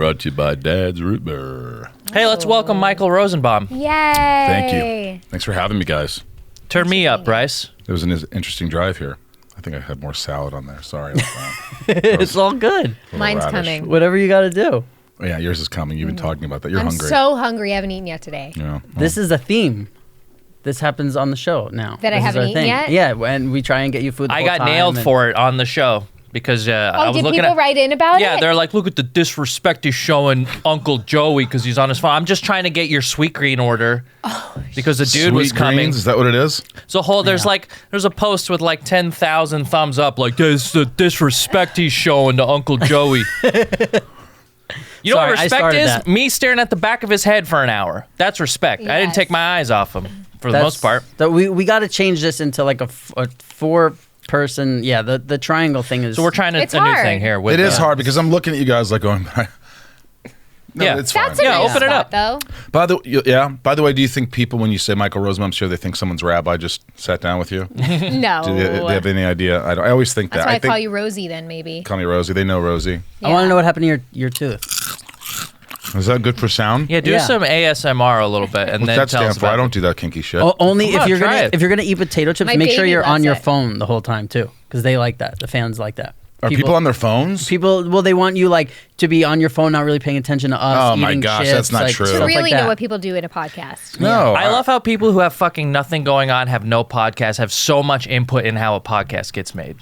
Brought to you by Dad's Root Beer. Hey, let's welcome Michael Rosenbaum. Yay! Thank you. Thanks for having me, guys. Turn me up, Bryce. It was an interesting drive here. I think I had more salad on there. Sorry about that. It's all good. Mine's radish. coming. Whatever you got to do. Oh, yeah, yours is coming. You've been talking about that. You're I'm hungry. so hungry. I haven't eaten yet today. Yeah. Well, This is a theme. This happens on the show now. That I This is haven't our eaten thing. yet? Yeah, and we try and get you food the I whole got time nailed and- for it on the show because I was did looking people at. write in about it? Yeah, they're like, look at the disrespect he's showing Uncle Joey because he's on his phone. I'm just trying to get your sweet green order because the dude was Sweet coming. greens, is that what it is? So there's a post with like 10,000 thumbs up, like there's the disrespect he's showing to Uncle Joey. You know Sorry, what I respect started is? that. Me staring at the back of his head for an hour. That's respect. I didn't Yes. take my eyes off him for the That's- most part. We got to change this into like a four-person. Yeah, the triangle thing is. So we're trying It's a new hard. thing here. With It is hard because I'm looking at you guys like going, no, Yeah. it's fine. That's a Yeah, nice open it spot, up. though. By the way, do you think people, when you say Michael Rosenbaum's here, they think someone's rabbi just sat down with you? No. Do they have any idea? I always think That's that. why I think, call you Rosie then, maybe. Call me Rosie. They know Rosie. I want to know what happened to your tooth. Is that good for sound? Yeah, do Yeah. some ASMR a little bit, and What's then that tell stand us for? about I it. don't do that kinky shit. Only Come on, try it. if you're gonna eat potato chips, My make sure baby you're on loves your it. phone the whole time too, because they like that. The fans like that. Are people on their phones? Well, they want you like to be on your phone, not really paying attention to us. Oh, my eating gosh, chips, that's not like, true. To stuff really like know that. what people do in a podcast. No. I love how people who have fucking nothing going on, have no podcast, have so much input in how a podcast gets made.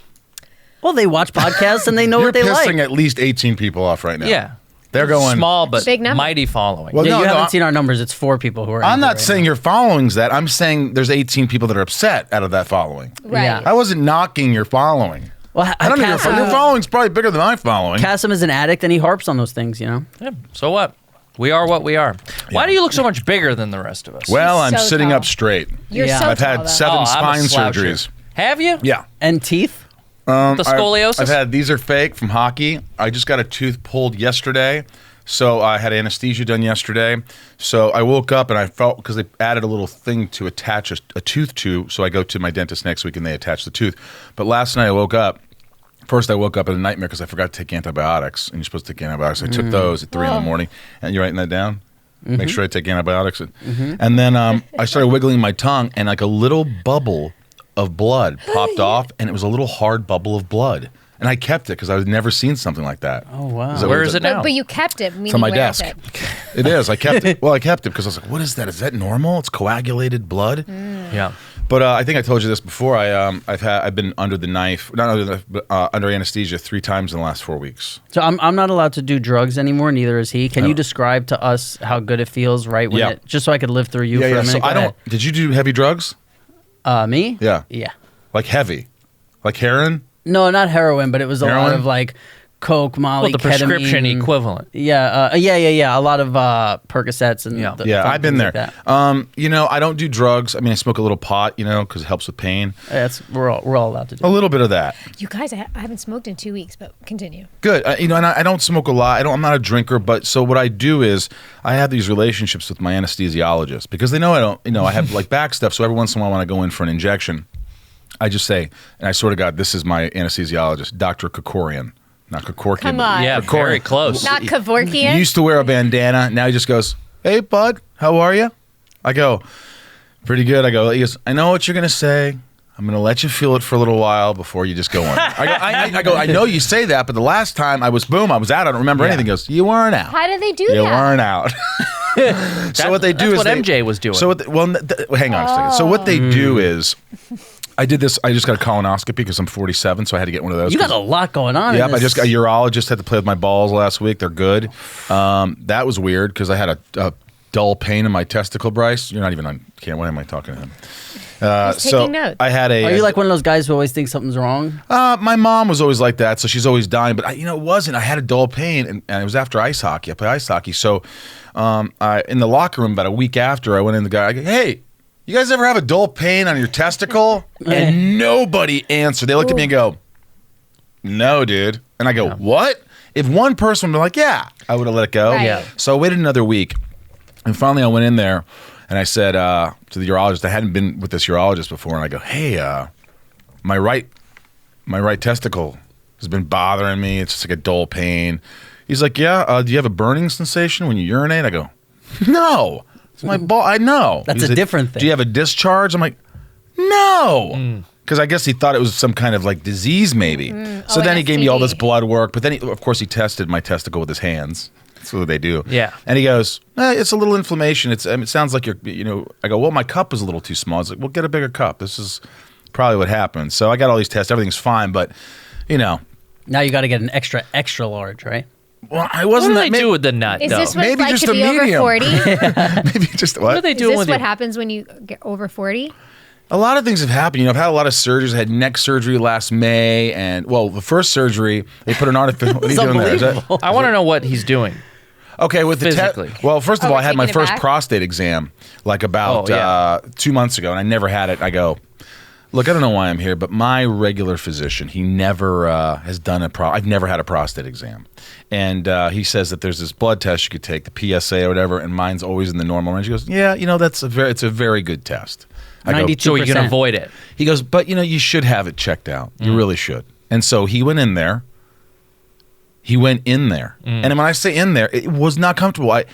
Well, they watch podcasts and they know You're what they pissing like. at least 18 people off right now. Yeah. They're going. Small but Big number. mighty following. Well, Yeah, no, you no, haven't seen our numbers. It's 4 people who are. I'm into it not right saying now. your following's that. I'm saying there's 18 people that are upset out of that following. Right. Yeah. I wasn't knocking your following. Well, I don't even. Your following's probably bigger than my following. Kassem is an addict and he harps on those things. You know. Yeah, so what? We are what we are. Why do you look so much bigger than the rest of us? Well, I'm so sitting tall. up straight. You're Yeah. so I've tall, had though. 7 I'm a spine sloucher. surgeries. Have you? Yeah. And teeth. The scoliosis? I've had, these are fake from hockey. I just got a tooth pulled yesterday. So I had anesthesia done yesterday. So I woke up and I felt, because they added a little thing to attach a tooth to, so I go to my dentist next week and they attach the tooth. But last night I woke up. First, I woke up in a nightmare because I forgot to take antibiotics, and you're supposed to take antibiotics. I took those at 3 in the morning, and you're writing that down? Make sure I take antibiotics. And then I started wiggling my tongue, and like a little bubble of blood popped off, and it was a little hard bubble of blood. And I kept it because I had never seen something like that. Oh wow. Where is it now? But you kept it. It's on my desk. It is. I kept it. Well, I kept it because I was like, what is that? Is that normal? It's coagulated blood? Yeah. But I think I told you this before. I've been under the knife, not under the knife, but under anesthesia 3 times in the last 4 weeks. So I'm not allowed to do drugs anymore. Neither is he. Can you describe to us how good it feels right when Yeah. it, just so I could live through you for a minute? So Go I don't. Did you do heavy drugs? ahead. Me? Yeah. Yeah. Like heavy, like heroin. No, not heroin, but it was a lot Heroin? of like coke, Molly, Well, the prescription ketamine. equivalent. Yeah, yeah. A lot of Percocets and Yeah. the Yeah, fun I've been things there. like that. I don't do drugs. I mean, I smoke a little pot, because it helps with pain. We're all allowed to do. A little bit of that. You guys, I haven't smoked in 2 weeks, but continue. Good. And I don't smoke a lot. I'm not a drinker, but so what I do is I have these relationships with my anesthesiologist because they know I don't, I have like back stuff. So every once in a while when I go in for an injection, I just say, and I swear to God, this is my anesthesiologist, Dr. Kokorian. Not Kokorkian. Come but on. Yeah, Kokorian. very close. Not He Kevorkian. used to wear a bandana. Now he just goes, "Hey, bud, how are you?" I go, "Pretty good." He goes, "I know what you're going to say. I'm going to let you feel it for a little while before you just go on." I go, "I know you say that, but the last time I was out. I don't remember anything." He goes, "You weren't out. How do they do You that? weren't out." So what they do that's is what MJ was doing. So hang on a second. So what they do is, I did this. I just got a colonoscopy because I'm 47, so I had to get one of those. You got a lot going on. Yep, in I this. just got a urologist. Had to play with my balls last week. They're good. That was weird because I had a dull pain in my testicle. Bryce, you're not even on camera. Why am I talking to him? He's taking notes. I had a. Are you like one of those guys who always thinks something's wrong? My mom was always like that, so she's always dying. But it wasn't. I had a dull pain, and it was after ice hockey. I play ice hockey, so in the locker room about a week after, I went in. The guy, I go, "Hey, you guys ever have a dull pain on your testicle?" And nobody answered. They looked at me and go, "No, dude." And I go, "What?" If one person would be like, "Yeah," I would have let it go. Right. Yeah. So I waited another week, and finally I went in there. And I said to the urologist, I hadn't been with this urologist before, and I go, "Hey, my right testicle has been bothering me. It's just like a dull pain. He's like, yeah, do you have a burning sensation when you urinate? I go, no. It's my ball. I know. That's He's a like, different thing. Do you have a discharge? I'm like, no. Because I guess he thought it was some kind of like disease maybe. So then he gave me all this blood work. But then, of course, he tested my testicle with his hands. That's what they do. Yeah. And he goes, it's a little inflammation. It sounds like you're, I go, well, my cup is a little too small. He's like, well, get a bigger cup. This is probably what happened. So I got all these tests. Everything's fine. But, Now you got to get an extra large, right? Well, I What wasn't do that. they do with the nut, Is though? this what Maybe it's like just to a be over medium. 40? Maybe just What do what? they Is do this when what you... happens when you get over 40? A lot of things have happened. I've had a lot of surgeries. I had neck surgery last May, and the first surgery they put an artificial. What are you doing there? Is that- I want to know what he's doing. Okay, with the Physically. well, first of all, we're I had my taking it first back? prostate exam like about Oh, yeah. 2 months ago, and I never had it. I go, look, I don't know why I'm here, but my regular physician, he never has done I've never had a prostate exam, and he says that there's this blood test you could take, the PSA or whatever, and mine's always in the normal range. He goes, yeah, it's a very good test. I go, 92%. So you can avoid it. he goes, but you should have it checked out. You really should. And so he went in there. And when I say in there, it was not comfortable. I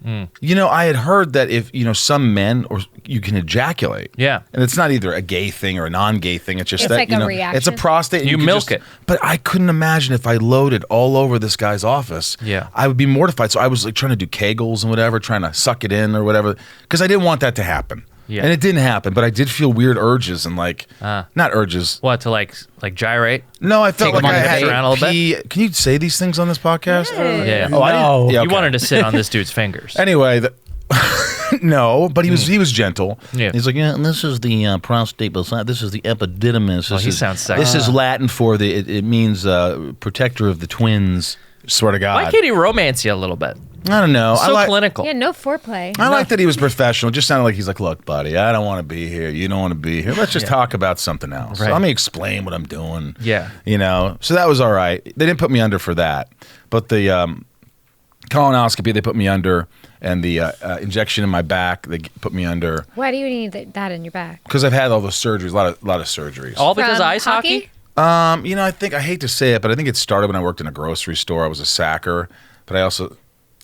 had heard that if, some men you can ejaculate. Yeah. And it's not either a gay thing or a non-gay thing. It's just It's that, like a reaction. it's a prostate. and You could milk it. But I couldn't imagine if I loaded all over this guy's office. Yeah. I would be mortified. So I was like trying to do Kegels and whatever, trying to suck it in or whatever, because I didn't want that to happen. Yeah. And it didn't happen, but I did feel weird urges and not urges. What, to like gyrate? No, I felt Take like them on I the had face around a little pee. Can you say these things on this podcast? Yeah. Oh, I didn't. Yeah, You okay. wanted to sit on this dude's fingers. Anyway, no, but he was gentle. Yeah. He's like, and this is the prostate, this is the epididymis. Oh, he sounds sexy. This is Latin for it means protector of the twins. Swear to God. Why can't he romance you a little bit? I don't know. So clinical. Yeah, no foreplay. I like that he was professional. It just sounded like he's like, look, buddy, I don't want to be here. You don't want to be here. Let's just talk about something else. Right. Let me explain what I'm doing. Yeah. So that was all right. They didn't put me under for that. But the colonoscopy, they put me under. And the injection in my back, they put me under. Why do you need that in your back? Because I've had all those surgeries, a lot of surgeries. All because From of ice hockey? I hate to say it, but I think it started when I worked in a grocery store. I was a sacker, but I also...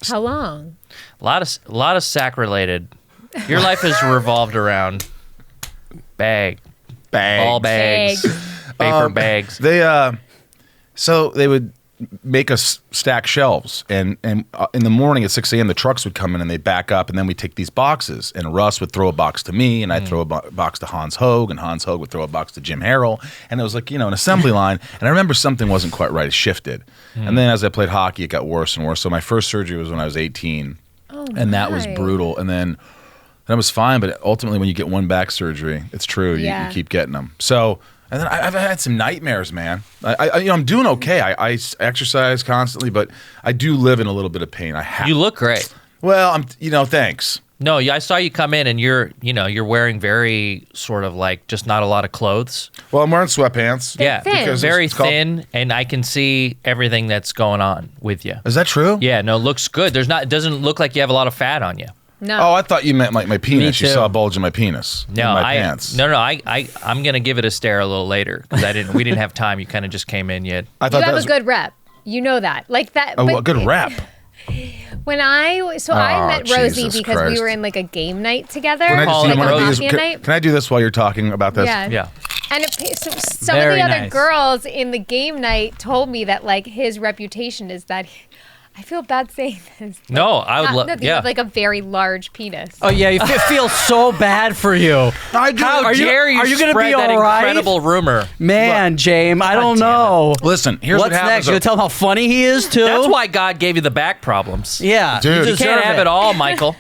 How long? A lot of sack related. Your life has revolved around Bags. ball bags, paper bags. So they would make us stack shelves, and in the morning at 6 a.m. the trucks would come in and they'd back up, and then we'd take these boxes, and Russ would throw a box to me, and I'd throw a box to Hans Hogue, and Hans Hogue would throw a box to Jim Harrell, and it was like, an assembly line, and I remember something wasn't quite right. It shifted. And then as I played hockey, it got worse and worse. So my first surgery was when I was 18, and that was my. brutal. And then that was fine, but ultimately when you get one back surgery, it's true, you keep getting them. So... And then I've had some nightmares, man. I'm doing okay. I exercise constantly, but I do live in a little bit of pain. You look great. Well, thanks. No, I saw you come in and you're wearing very sort of like just not a lot of clothes. Well, I'm wearing sweatpants. Yeah, thin. because very it's called- thin, and I can see everything that's going on with you. Is that true? Yeah, no, looks good. It doesn't look like you have a lot of fat on you. No. Oh, I thought you meant like my penis. You too. saw a bulge in my penis. No, in my pants. I'm gonna give it a stare a little later because we didn't have time. You kind of just came in yet. I thought You that have was a good rep. You know that. Like that. a but good rap. When I met Rosie Jesus because Christ. we were in like a game night together. Can I Call just it do one of Rosie. these? Mafia night. Can I do this while you're talking about this? Yeah. Yeah. And some of Very the other nice. girls in the game night told me that like his reputation is that I feel bad saying this. No, I would love. You Yeah. have like a very large penis. Oh yeah, you feel so bad for you. I do. How Are you- dare you are you gonna spread be that all right? incredible rumor? Man, James, I don't damn it. know. Listen, here's What's what happens. next? You gonna tell him how funny he is too? That's why God gave you the back problems. Yeah, Dude. You can't have it all, Michael.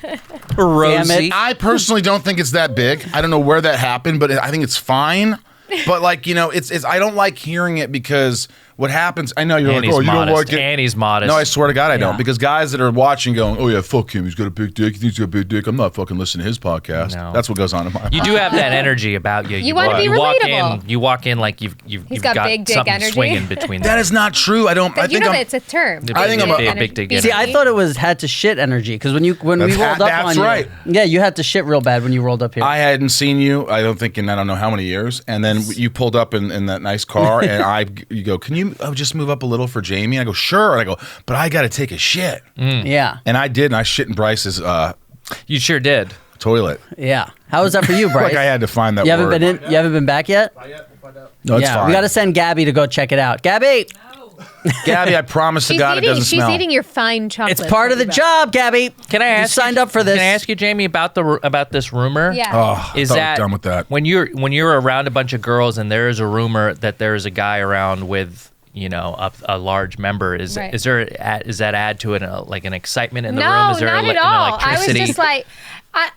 Rosie. I personally don't think it's that big. I don't know where that happened, but I think it's fine. But like, it's I don't like hearing it because what happens, I know you're And like, he's oh, you don't modest. like it. And he's modest. No, I swear to God, I don't. Yeah. Because guys that are watching going, oh, yeah, fuck him. He's got a big dick. He thinks he's got a big dick. I'm not fucking listening to his podcast. No. That's what goes on in my You do have that energy about you. You wanna be relatable. You walk in like you've got got big dick something energy. swinging between That them. is not true. I don't. I You think know I'm. that it's a term. The I think I'm a- big dick See, energy. I thought it was had to shit energy because when we That's- rolled up that's on you, right. yeah, you had to shit real bad when you rolled up here. I hadn't seen you. I don't think in I don't know how many years. And then you pulled up in that nice car, and you go, can you I would just move up a little for Jamie? And I go, sure. And I go, but I got to take a shit. Yeah. And I did, and I shit in Bryce's You sure did. toilet. Yeah. How was that for you, Bryce? Like I had to find that You haven't word. been in. You haven't been back yet. No, it's yeah. fine. We got to send Gabby to go check it out. Gabby, Gabby, I promise to God it doesn't she's smell. eating your fine chocolate. it's part of the job, Gabby. Can I ask you signed up for this? Can I ask you, Jamie, about this rumor? Yeah. Oh, Is I thought that done with that? when you're around a bunch of girls and there is a rumor that there is a guy around with a large member? Is Right. is that add to it like an excitement in the No, room? Is there not an at all. I was electricity? just like, I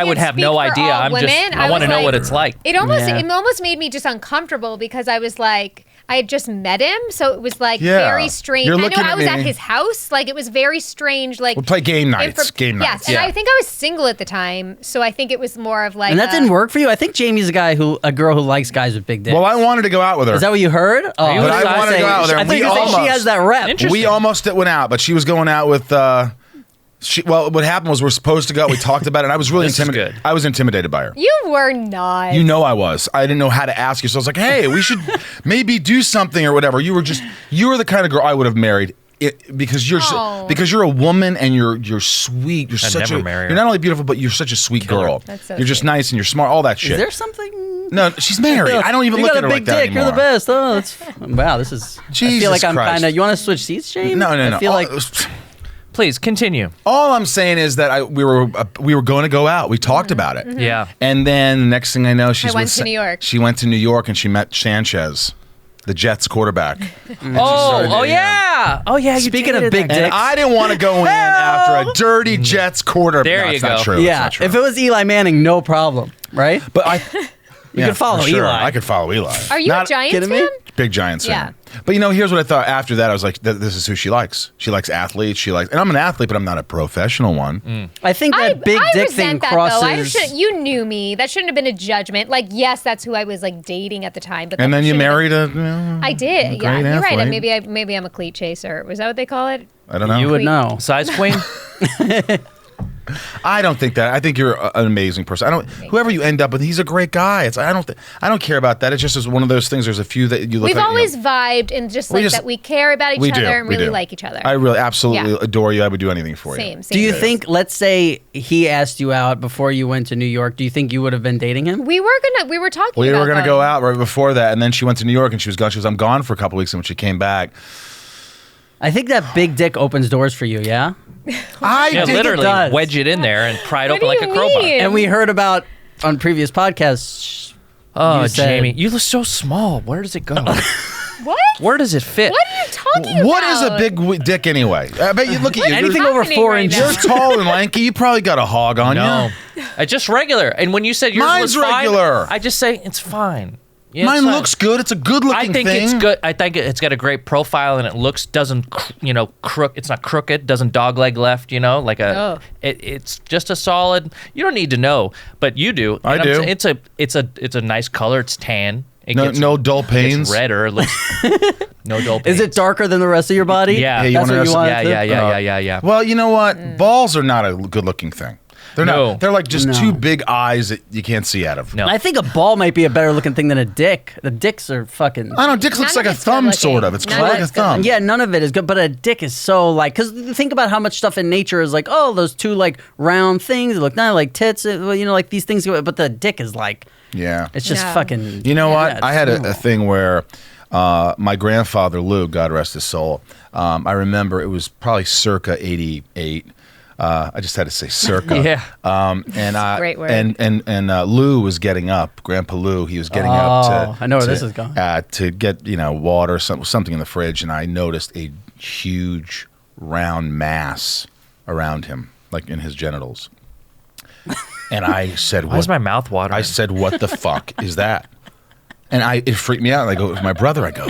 would can't have speak no for idea. all I'm women. just I want was to know like- what it's like. It almost Yeah. it almost made me just uncomfortable because I was like, I had just met him, so it was like Yeah. very strange. You're I know looking I at was at me. his house, like it was very strange. Like We'll play game nights. Game nights. Yes, and Yeah. I think I was single at the time, so I think it was more of like. And that didn't work for you. I think Jamie's a girl who likes guys with big dicks. Well, I wanted to go out with her. Is that what you heard? Oh, you But I wanted to go out with her, I and think we you said she almost- has that rep. Interesting. We almost went out, but she was going out with. Well, what happened was we're supposed to go. We talked about it. And I was really This is intimidated. good. I was intimidated by her. You were not. You know I was. I didn't know how to ask you, so I was like, "Hey, we should maybe do something or whatever." You were the kind of girl I would have married. Because you're a woman and you're sweet. You're I'd such never a marry her. You're not only beautiful, but you're such a sweet girl. That's so you're just sweet. nice and you're smart. All that shit. Is there something? No, she's married. I don't even you look got at her a like big that dick. anymore. You're the best. Oh, that's wow. This is. I Jesus feel like I'm Christ. kind of. You want to switch seats, James? No. I feel like. Please continue. All I'm saying is that we were going to go out. We talked about it. Yeah. And then the next thing I know, she went to New York. She went to New York and she met Sanchez, the Jets quarterback. Oh yeah. Oh yeah. You Speaking of dated big that guy. dicks. And I didn't want to go in after a dirty Jets quarterback. There No, you it's not go. true. It's yeah. not true. If it was Eli Manning, no problem, right? But I. You could follow Eli. I could follow Eli. Are you a Giants kidding me? fan? Big Giants Yeah. fan. But here's what I thought after that. I was like, this is who she likes. She likes athletes. And I'm an athlete, but I'm not a professional one. I think that big dick thing resent that, crosses. though. You knew me. That shouldn't have been a judgment. Like, yes, that's who I was like dating at the time. But And that then you shouldn't have married a. been- I did. Yeah, great you're right. And athlete. maybe I'm a cleat chaser. Was that what they call it? I don't know. You would know. Size queen. I don't think that. I think you're an amazing person. Whoever you end up with, he's a great guy. I don't care about that. It's just as one of those things. There's a few that you look. We've like, always vibed and just like that we care about each other and really like each other. I really absolutely Yeah. adore you. I would do anything for you. Same. Do you Same. think, let's say he asked you out before you went to New York, do you think you would have been dating him? We were talking We about were gonna going. go out right before that, and then she went to New York and she was gone. She was, I'm gone for a couple weeks, and when she came back, I think that big dick opens doors for you, yeah? I Yeah, did literally does. wedge it in there and pry it What open do like you a crowbar. mean? And we heard about on previous podcasts. Oh, You said- Jamie, you look so small. Where does it go? What? Where does it fit? What are you talking about? What is a big dick anyway? I bet you look at you. Anything You're, over happening 4 right inches. now? you're tall and lanky. You probably got a hog on No, you. just regular. And when you said yours Mine's was fine, regular. I just say it's fine. Yeah, it's Mine fine. looks good. It's a good looking I think thing. it's good. I think it's got a great profile and it looks doesn't crook. It's not crooked. Doesn't dogleg left. Like a. Oh. It's just a solid. You don't need to know, but you do. I And do. It's a nice color. It's tan. It No dull It's pains. redder. It looks no dull pains. Is it darker than the rest of your body? Yeah. you That's wanna what you know- want. Yeah. Well, you know what? Mm. Balls are not a good looking thing. They're No. not. They're like just No. two big eyes that you can't see out of. No. I think a ball might be a better looking thing than a dick. The dicks are fucking. I don't know. Dick looks None like of a it's thumb, good-looking. sort of. It's None kind of of like a it's good. thumb. Yeah, none of it is good, but a dick is so like, because think about how much stuff in nature is like, oh, those two like round things that look not like tits, like these things, but the dick is like, Yeah. it's just Yeah. fucking. You know yeah, what? it's I had a normal. thing where my grandfather Lou, God rest his soul. I remember it was probably circa '88. I just had to say circa. Yeah. And I great word. and Lou was getting up. Grandpa Lou, he was getting up Oh, to. I know where to, this is going. To get water, something in the fridge, and I noticed a huge round mass around him, like in his genitals. And I said, Why is my mouth watering? I said, "What the fuck is that?" And it freaked me out. And I go, "It was my brother." I go,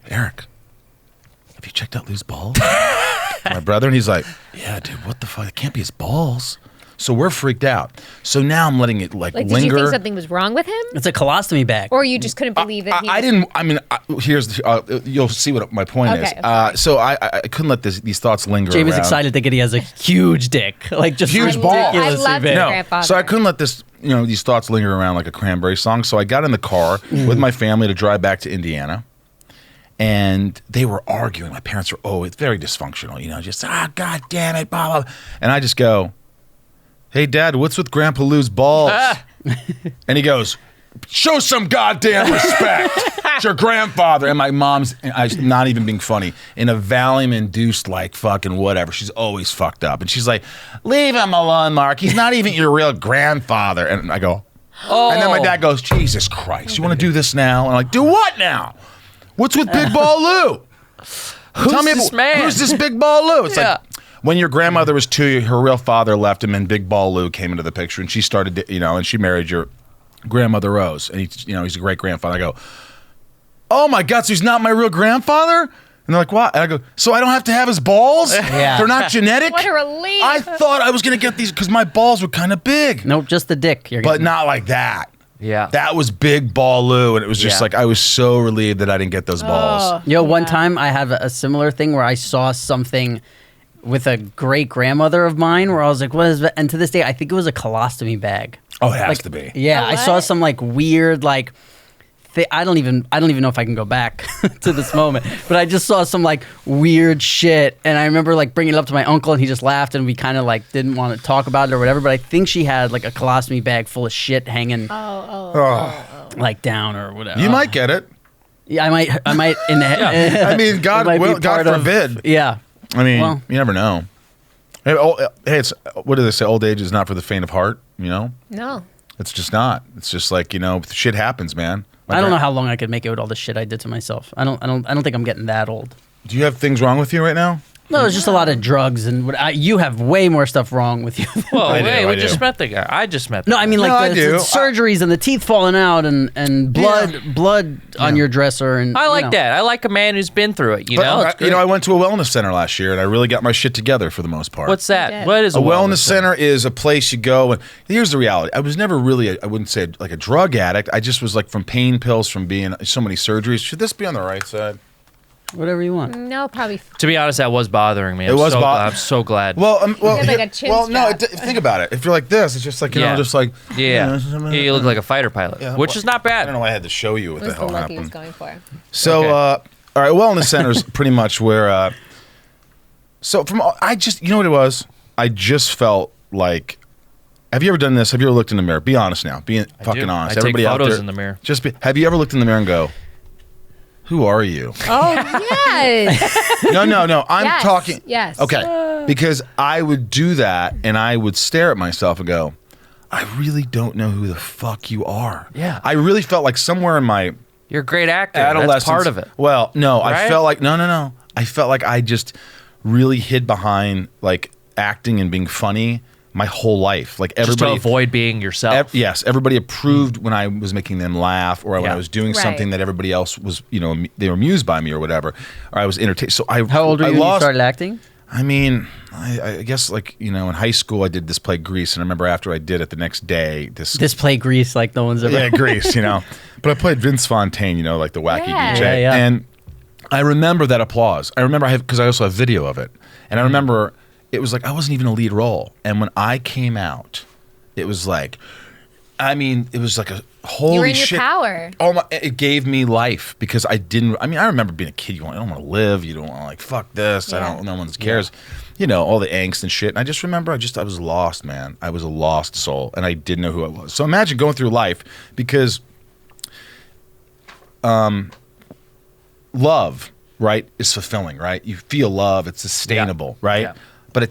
"Eric, have you checked out Lou's balls?" My brother, and he's like, "Yeah, dude, what the fuck? It can't be his balls." So we're freaked out. So now I'm letting it Like, linger. did you think something was wrong with him, It's a colostomy bag. or you just couldn't believe that? I didn't. I mean, here's you'll see what my point Okay, is. okay. So I couldn't let these thoughts linger. Jamie's around. excited thinking he has a huge dick, like just Huge balls. I ridiculously loved big. it. No, grandfather. so I couldn't let these thoughts linger around like a Cranberry song. So I got in the car with my family to drive back to Indiana, And they were arguing. My parents were always very dysfunctional, just, God damn it, blah, blah. And I just go, hey, Dad, what's with Grandpa Lou's balls? And he goes, show some goddamn respect. It's your grandfather. And my mom's, I'm not even being funny, in a Valium-induced, like, fucking whatever. She's always fucked up. And she's like, leave him alone, Mark. He's not even your real grandfather. And I go, oh. And then my dad goes, Jesus Christ, you want to do this now? And I'm like, do what now? What's with Big Ball Lou? Tell me this man? Who's this Big Ball Lou? It's like, when your grandmother was 2, her real father left him, and Big Ball Lou came into the picture, and she started, and she married your grandmother Rose, and he's a great grandfather. I go, oh my God, so he's not my real grandfather? And they're like, what? And I go, so I don't have to have his balls? Yeah. They're not genetic? What a relief. I thought I was going to get these because my balls were kind of big. Nope, just the dick. But not like that. Yeah. That was Big Ball Lou, and it was just like, I was so relieved that I didn't get those balls. One time I had a similar thing where I saw something with a great grandmother of mine where I was like, what is that? And to this day, I think it was a colostomy bag. Oh, it has to be. Yeah, I saw some like weird like I don't even know if I can go back to this moment, but I just saw some like weird shit, and I remember like bringing it up to my uncle, and he just laughed, and we kind of like didn't want to talk about it or whatever. But I think she had like a colostomy bag full of shit hanging like down or whatever. You might get it. Yeah, I might. I mean, God forbid. Yeah. I mean, you never know. Hey, it's what do they say? Old age is not for the faint of heart. No. It's just not. It's just like shit happens, man. I don't know how long I could make it with all the shit I did to myself. I don't think I'm getting that old. Do you have things wrong with you right now? No, it's just a lot of drugs, and you have way more stuff wrong with you. Well, we just met the guy. I just met the guy. No, I mean like the surgeries and the teeth falling out and blood on your dresser. And I like that. I like a man who's been through it. I went to a wellness center last year, and I really got my shit together for the most part. What's that? What is a wellness center? Is a place you go, and here's the reality. I was never really, I wouldn't say like a drug addict. I just was like from pain pills, from being so many surgeries. Should this be on the right side? Whatever you want. No, probably. To be honest, that was bothering me. I'm so glad. Well, like a chin strap. Think about it. If you're like this, it's just like just like you look like a fighter pilot, which is not bad. I don't know why I had to show you what the hell happened. He was going for. So, all right, wellness centers pretty much where. So I just what it was. I just felt like. Have you ever done this? Have you ever looked in the mirror? Be honest now. Be fucking honest. I Everybody take photos out there, in the mirror. Have you ever looked in the mirror and go, who are you? Oh, yes. No. I'm talking. Yes. Okay. Because I would do that, and I would stare at myself and go, I really don't know who the fuck you are. Yeah. I really felt like somewhere in my You're a great actor. adolescence. That's part of it. Well, no. Right? I felt like, no. I felt like I just really hid behind, like, acting and being funny my whole life. Like everybody, just to avoid being yourself. Yes, everybody approved when I was making them laugh, or when I was doing something that everybody else was, they were amused by me or whatever, or I was entertained. So How old were you when you started acting? I mean, I guess like in high school I did this play Grease, and I remember after I did it the next day, this play Grease like no one's ever. Grease, But I played Vince Fontaine, like the wacky DJ, yeah. and I remember that applause. I remember because I also have video of it, and I remember. It was like I wasn't even a lead role. And when I came out, it was like, it was like a holy you were in shit. Your power. Oh, it gave me life because I didn't, I remember being a kid, I don't want to live. You don't want to like, fuck this. Yeah. No one cares. All the angst and shit. And I just remember I was lost, man. I was a lost soul and I didn't know who I was. So imagine going through life because love, right, is fulfilling, right? You feel love. It's sustainable, right? Yeah. But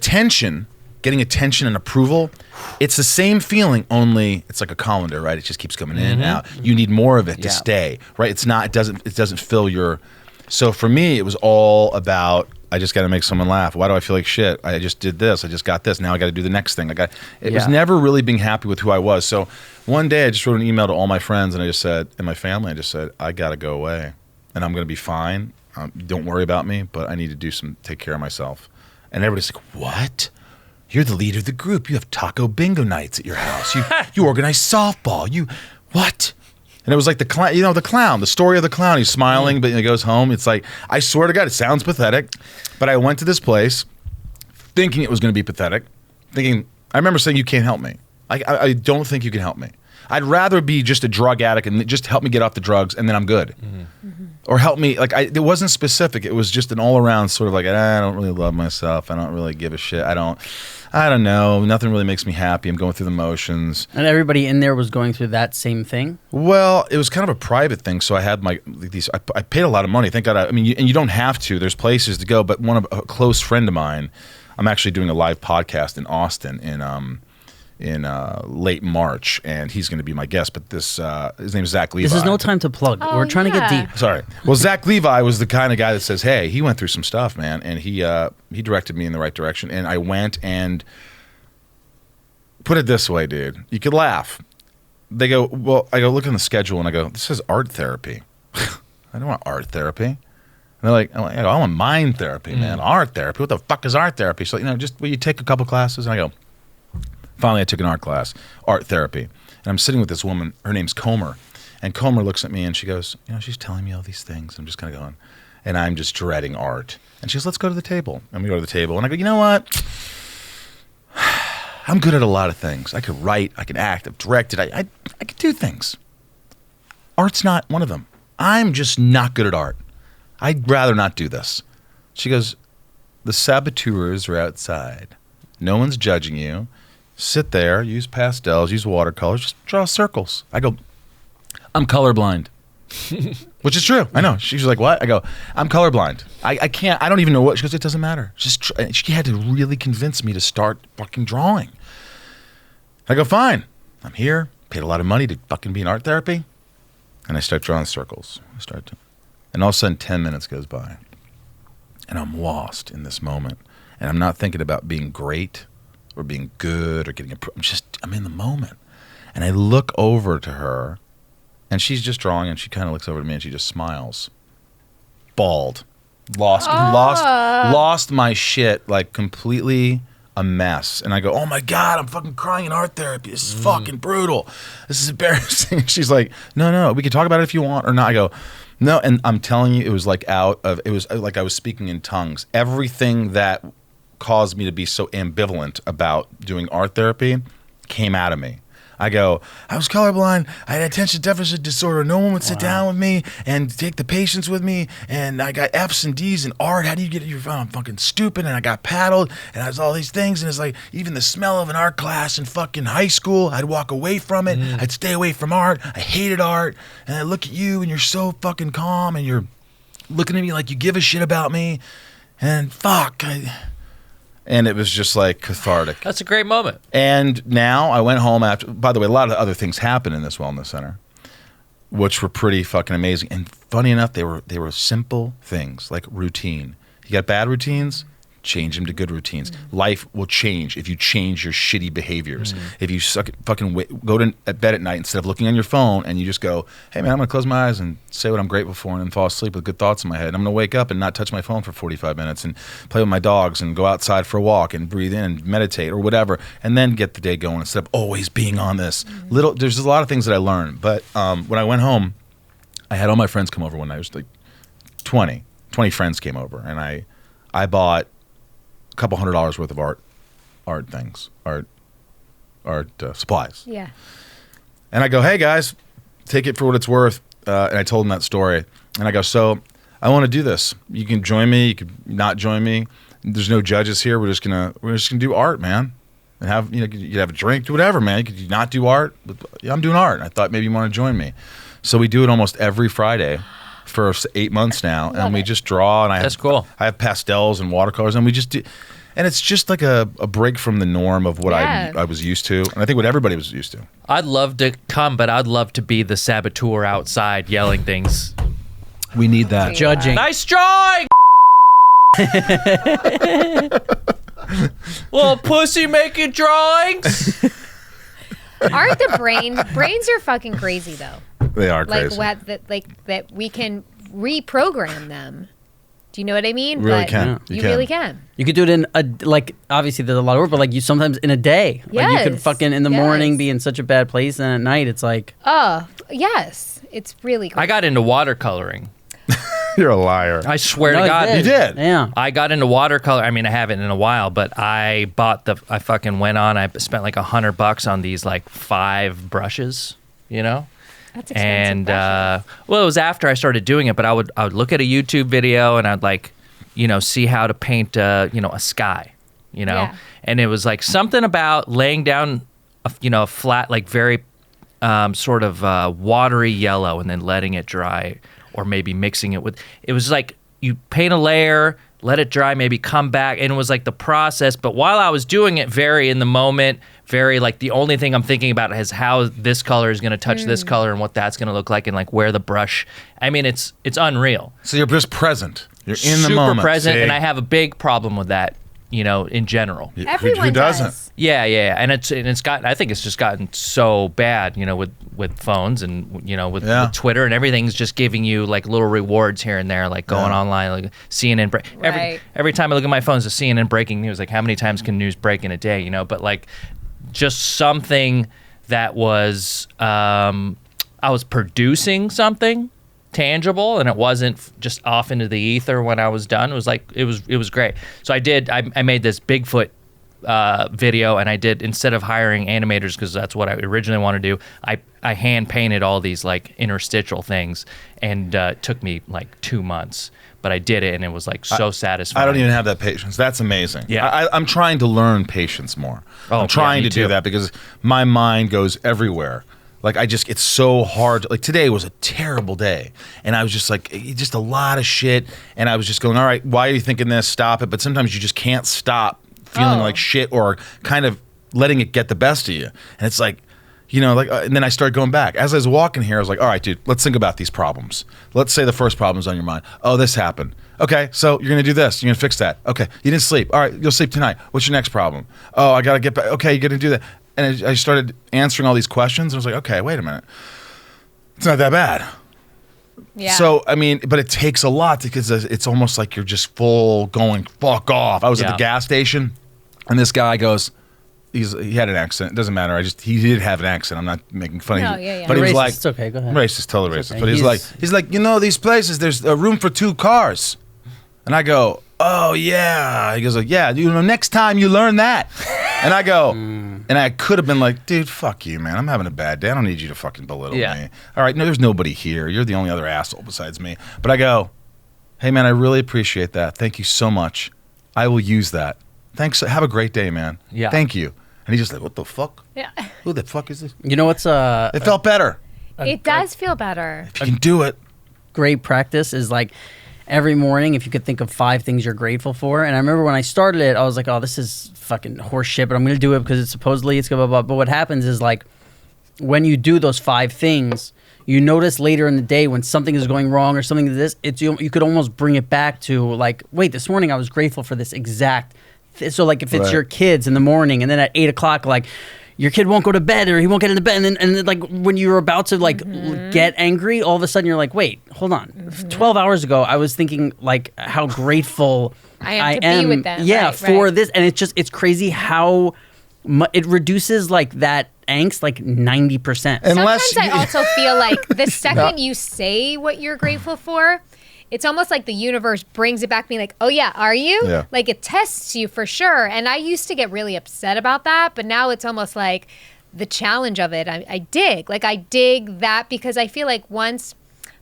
getting attention and approval, it's the same feeling, only it's like a colander, right? It just keeps coming in and out. You need more of it to stay, right? It doesn't fill your. So for me, it was all about I just got to make someone laugh. Why do I feel like shit? I just did this. I just got this. Now I got to do the next thing. It was never really being happy with who I was. So one day I just wrote an email to all my friends and I just said, and my family, I just said, I got to go away, and I'm going to be fine. Don't worry about me, but I need to take care of myself. And everybody's like, what? You're the leader of the group. You have taco bingo nights at your house. You organize softball. What? And it was like the clown, the story of the clown. He's smiling, but he goes home. It's like, I swear to God, it sounds pathetic. But I went to this place thinking it was going to be pathetic. I remember saying, you can't help me. I don't think you can help me. I'd rather be just a drug addict and just help me get off the drugs, and then I'm good. Or help me, like, it wasn't specific. It was just an all-around sort of like, I don't really love myself. I don't really give a shit. I don't know. Nothing really makes me happy. I'm going through the motions. And everybody in there was going through that same thing? Well, it was kind of a private thing. So I had I paid a lot of money. Thank God. And you don't have to. There's places to go. But a close friend of mine, I'm actually doing a live podcast in Austin in late March, and he's going to be my guest. But his name is Zach Levi. This is no time to plug. Oh, We're trying to get yeah. deep. Sorry. Well, Zach Levi was the kind of guy that says, hey, he went through some stuff, man, and he directed me in the right direction, and I went and put it this way, dude. You could laugh. They go, well, I go look in the schedule, and I go, this is art therapy. I don't want art therapy. And they're like, I want mind therapy, man. Art therapy. What the fuck is art therapy? So, you take a couple classes, and I go, finally, I took an art class, art therapy. And I'm sitting with this woman. Her name's Comer. And Comer looks at me and she goes, she's telling me all these things. I'm just kind of going, and I'm just dreading art. And she goes, let's go to the table. And we go to the table. And I go, you know what? I'm good at a lot of things. I could write. I can act. I've directed. I could do things. Art's not one of them. I'm just not good at art. I'd rather not do this. She goes, the saboteurs are outside. No one's judging you. Sit there, use pastels, use watercolors, just draw circles. I go, I'm colorblind. Which is true. I know. She's like, what? I go, I'm colorblind. I can't, I don't even know what. She goes, it doesn't matter. She had to really convince me to start fucking drawing. I go, fine. I'm here, paid a lot of money to fucking be in art therapy. And I start drawing circles. And all of a sudden, 10 minutes goes by. And I'm lost in this moment. And I'm not thinking about being great or being good or getting I'm in the moment. And I look over to her, and she's just drawing, and she kind of looks over to me, and she just smiles. Bald. Lost my shit, like completely a mess. And I go, oh my God, I'm fucking crying in art therapy. This is fucking brutal. This is embarrassing. She's like, no, we can talk about it if you want or not. I go, no, and I'm telling you, it was like it was like I was speaking in tongues. Everything that caused me to be so ambivalent about doing art therapy came out of me. I go, I was colorblind. I had attention deficit disorder. No one would sit down with me and take the patients with me. And I got F's and D's in art. How do you get it? I'm fucking stupid. And I got paddled. And I was all these things. And it's like even the smell of an art class in fucking high school, I'd walk away from it. I'd stay away from art. I hated art. And I look at you and you're so fucking calm. And you're looking at me like you give a shit about me. And fuck. And it was just like cathartic. That's a great moment. And now I went home after, by the way, a lot of other things happened in this wellness center, which were pretty fucking amazing. And funny enough, they were simple things like routine. You got bad routines? Change them to good routines. Life will change if you change your shitty behaviors. If you go to bed at night instead of looking on your phone and you just go, hey man, I'm going to close my eyes and say what I'm grateful for and then fall asleep with good thoughts in my head. I'm going to wake up and not touch my phone for 45 minutes and play with my dogs and go outside for a walk and breathe in and meditate or whatever and then get the day going instead of always being on this. There's a lot of things that I learned. But when I went home, I had all my friends come over one night. It was like 20 friends came over and I bought a couple $100 worth of art supplies. Yeah. And I go, hey guys, take it for what it's worth. And I told them that story. And I go, so I want to do this. You can join me. You can not join me. There's no judges here. We're just gonna do art, man. And have you have a drink, do whatever, man. You not do art. But, yeah, I'm doing art. I thought maybe you want to join me. So we do it almost every Friday for 8 months now, and we just draw. And That's cool. I have pastels and watercolors, and we just do. And it's just like a break from the norm of what I was used to, and I think what everybody was used to. I'd love to come, but I'd love to be the saboteur outside yelling things. We need that. Judging. Nice drawing! Little pussy making drawings. Aren't the brains are fucking crazy though? They are crazy. That we can reprogram them. Do you know what I mean? Really can. You really can. You could do it in obviously there's a lot of work, but you sometimes in a day. Like you could fucking in the morning be in such a bad place, and at night it's like. Oh, yes. It's really cool. I got into watercoloring. You're a liar. I swear No, to God. You did? Yeah. I got into watercolor. I mean, I haven't in a while, but I fucking went on. I spent like $100 on these like 5 brushes, you know? That's expensive. And brushes. well, it was after I started doing it, but I would look at a YouTube video and I'd like, see how to paint, a sky, Yeah. and it was like something about laying down, a flat, like very sort of watery yellow and then letting it dry, or maybe mixing it with. It was like you paint a layer, let it dry, maybe come back, and it was like the process. But while I was doing it, very in the moment, very like the only thing I'm thinking about is how this color is going to touch this color and what that's going to look like, and like where the brush. I mean, it's unreal. So you're just present. You're in the Super moment. present, See? and I have a big problem with that, in general. Who Everyone doesn't? does. Yeah, and it's gotten. I think it's just gotten so bad, with phones and with Twitter, and everything's just giving you like little rewards here and there, like going online, like CNN. Right. Every time I look at my phone, it's a CNN breaking news. Like how many times can news break in a day? But like just something that was I was producing something tangible, and it wasn't just off into the ether when I was done. It was like it was great. So I made this Bigfoot video, and I did, instead of hiring animators, because that's what I originally wanted to do, I hand painted all these like interstitial things, and it took me like 2 months, but I did it, and it was like so satisfying. I don't even have that patience. That's amazing. Yeah. I'm trying to learn patience more. Oh, I'm trying yeah, me to do too. that because my mind goes everywhere. Like it's so hard. Like today was a terrible day, and I was just like, just a lot of shit, and I was just going, all right, why are you thinking this? Stop it. But sometimes you just can't stop feeling like shit, or kind of letting it get the best of you. And it's like, and then I started going back. As I was walking here, I was like, all right, dude, let's think about these problems. Let's say the first problem's on your mind. Oh, this happened. Okay, so you're going to do this. You're going to fix that. Okay, you didn't sleep. All right, you'll sleep tonight. What's your next problem? Oh, I got to get back. Okay, you're going to do that. And I started answering all these questions, and I was like, okay, wait a minute. It's not that bad. Yeah. So, I mean, but it takes a lot, because it's almost like you're just full going, fuck off. I was at the gas station, and this guy goes, he had an accent. It doesn't matter. he did have an accent. I'm not making fun of No, him. yeah. But he was Racist. like, It's okay, go ahead. Racist, totally It's racist. okay. But he's like, these places, there's a room for 2 cars. And I go, oh, yeah. He goes, like, yeah, next time you learn that. And I go, and I could have been like, dude, fuck you, man. I'm having a bad day. I don't need you to fucking belittle me. All right, no, there's nobody here. You're the only other asshole besides me. But I go, hey, man, I really appreciate that. Thank you so much. I will use that. Thanks. Have a great day, man. Yeah. Thank you. And he's just like, what the fuck? Yeah. Who the fuck is this? You know what's It felt better. It does feel better. If you can do it. great practice is like every morning, if you could think of 5 things you're grateful for. And I remember when I started it, I was like, oh, this is fucking horse shit, but I'm going to do it because it's supposedly it's blah, blah, blah. But what happens is like when you do those 5 things, you notice later in the day when something is going wrong or something like this, you could almost bring it back to like, wait, this morning I was grateful for this exact. So like if it's your kids in the morning and then at 8 o'clock, like your kid won't go to bed or he won't get into bed. And then like when you're about to like get angry, all of a sudden you're like, wait, hold on. 12 hours ago, I was thinking like how grateful I am to be with them. Yeah, Right, for right. this. And it's crazy how it reduces like that angst like 90%. Unless Sometimes I you- also feel like the second you say what you're grateful for, it's almost like the universe brings it back to me like, oh yeah, are you? Yeah. Like it tests you for sure. And I used to get really upset about that, but now it's almost like the challenge of it. I dig. Like I dig that because I feel like once,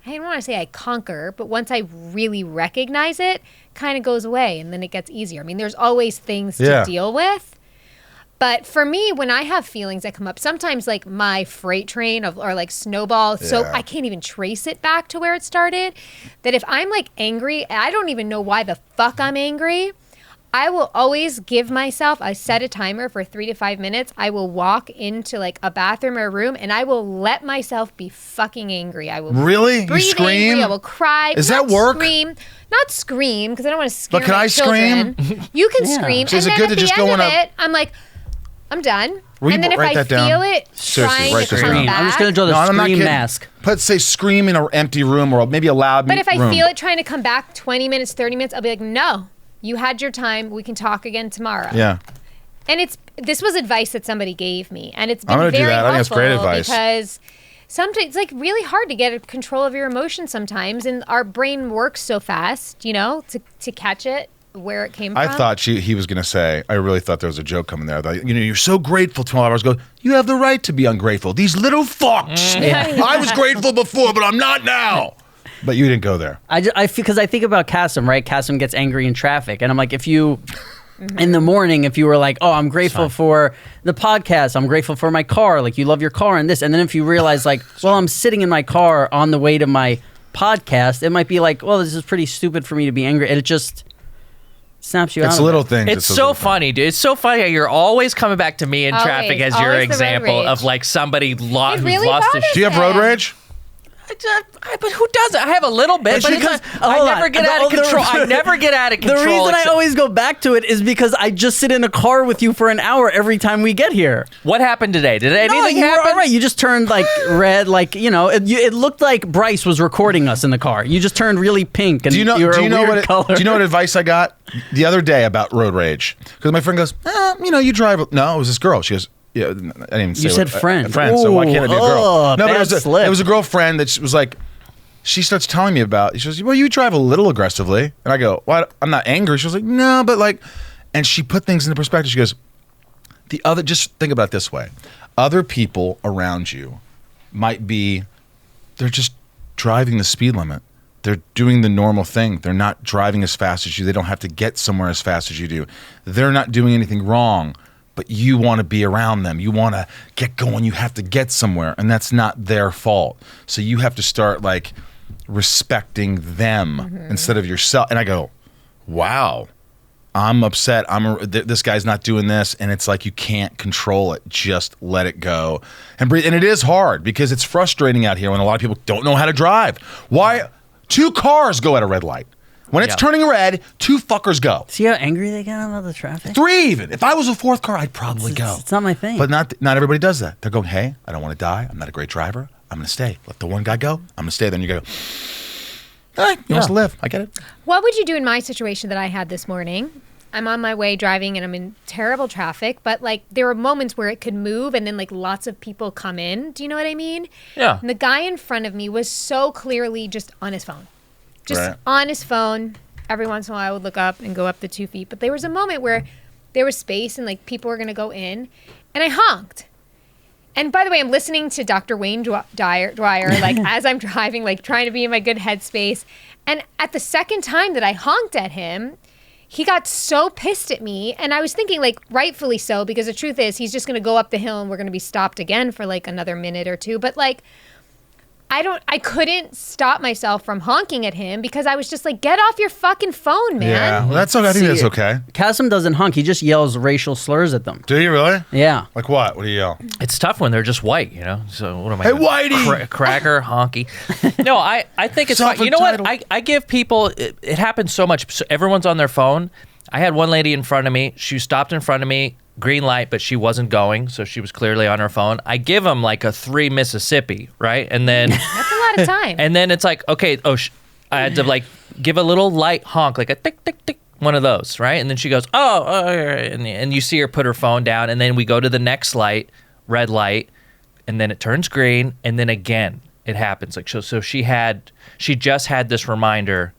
I don't want to say I conquer, but once I really recognize it, kind of goes away and then it gets easier. I mean, there's always things to deal with. But for me, when I have feelings that come up, sometimes like my freight train or like snowball, so I can't even trace it back to where it started, that if I'm like angry, I don't even know why the fuck I'm angry, I will always give myself, I set a timer for 3 to 5 minutes. I will walk into like a bathroom or a room and I will let myself be fucking angry. I will Really? You breathe scream? angry. I will cry. Does not that work? Scream. Not scream because I don't want to scare But can my I children. You can Yeah. scream. So is and it then good at to just the go end in of a- it, I'm like, I'm done. Will you And then if write I that down? feel it Seriously, trying write to that come down. back, I'm just going to draw the No, I'm not scream kidding. mask. Let's say scream in an empty room or maybe a loud but if I room. feel it trying to come back 20 minutes, 30 minutes, I'll be like, no, you had your time. We can talk again tomorrow. Yeah. And this was advice that somebody gave me, and it's been I'm gonna do very that. I think that's helpful great advice. because sometimes it's like really hard to get control of your emotions sometimes, and our brain works so fast, you know, to catch it where it came from. I thought he was going to say, I really thought there was a joke coming there. I thought, you know, you're so grateful 12 hours ago. You have the right to be ungrateful. These little fucks. I was grateful before, but I'm not now. But you didn't go there. Because I think about Kassem, right? Kassem gets angry in traffic. And I'm like, if you, in the morning, if you were like, oh, I'm grateful for the podcast. I'm grateful for my car. Like, you love your car and this. And then if you realize, like, well, I'm sitting in my car on the way to my podcast, it might be like, well, this is pretty stupid for me to be angry. And it just snaps you out. It's little things. It's so funny, dude. It's so funny how you're always coming back to me in traffic as your always the road example rage. of like somebody It who's really lost bothers his Do you have road Yeah. rage? But who doesn't? I have a little bit, but because- I hold never on. get out of control. I never get out of control. The reason I except- always go back to it is because I just sit in a car with you for an hour every time we get here. What happened today? Did No, anything you were happen? all right. You just turned like red, like, you know, it looked like Bryce was recording us in the car. You just turned really pink, and Do you know? you were Do you a know weird what? color. Do you know what advice I got the other day about road rage? Because my friend goes, you know, you drive. No, it was this girl. She goes, yeah, I didn't even say. You said what- friend. A friend. So why can't it be a girl? Oh, No, but bad slip. it was a girlfriend that was like. She starts telling me about. She goes, well, you drive a little aggressively, and I go, what? I'm not angry. She was like, no, but like, and she put things into perspective. She goes, just think about it this way: other people around you might be, they're just driving the speed limit. They're doing the normal thing. They're not driving as fast as you. They don't have to get somewhere as fast as you do. They're not doing anything wrong, but you want to be around them. You want to get going. You have to get somewhere, and that's not their fault. So you have to start like respecting them instead of yourself. And I go, wow, I'm upset. This guy's not doing this, and it's like you can't control it. Just let it go and breathe. And it is hard because it's frustrating out here when a lot of people don't know how to drive. Why? 2 cars go at a red light. When it's turning red, 2 fuckers go. See how angry they get about the traffic? 3 even. If I was a 4th car, I'd probably go. It's not my thing. But not everybody does that. They're going, hey, I don't want to die. I'm not a great driver. I'm going to stay. Let the one guy go. I'm going to stay. Then you go, all right, he wants to live. I get it. What would you do in my situation that I had this morning? I'm on my way driving and I'm in terrible traffic, but like there were moments where it could move and then like lots of people come in. Do you know what I mean? Yeah. And the guy in front of me was so clearly just on his phone. Just Right. on his phone. Every once in a while I would look up and go up the 2 feet. But there was a moment where there was space and like people were going to go in and I honked. And by the way, I'm listening to Dr. Wayne Dwyer like as I'm driving, like trying to be in my good headspace. And at the second time that I honked at him, he got so pissed at me. And I was thinking like rightfully so, because the truth is he's just going to go up the hill and we're going to be stopped again for like another minute or two. But like, I couldn't stop myself from honking at him because I was just like, get off your fucking phone, man. Yeah, well, that's okay. I think that's okay. Kassem doesn't honk. He just yells racial slurs at them. Do you really? Yeah. Like what? What do you yell? It's tough when they're just white, you know. So what am I? Hey, gonna- whitey! Cracker, honky. No, I think it's fine. You know what? I give people. It happens so much. So everyone's on their phone. I had one lady in front of me. She stopped in front of me, green light, but she wasn't going, so she was clearly on her phone. I give them like a 3 Mississippi, right? And then That's a lot of time. and then it's like, okay, I had to like give a little light honk, like a tick, tick, tick, one of those, right? And then she goes, oh, and you see her put her phone down, and then we go to the next light, red light, and then it turns green, and then again it happens. Like so she just had this reminder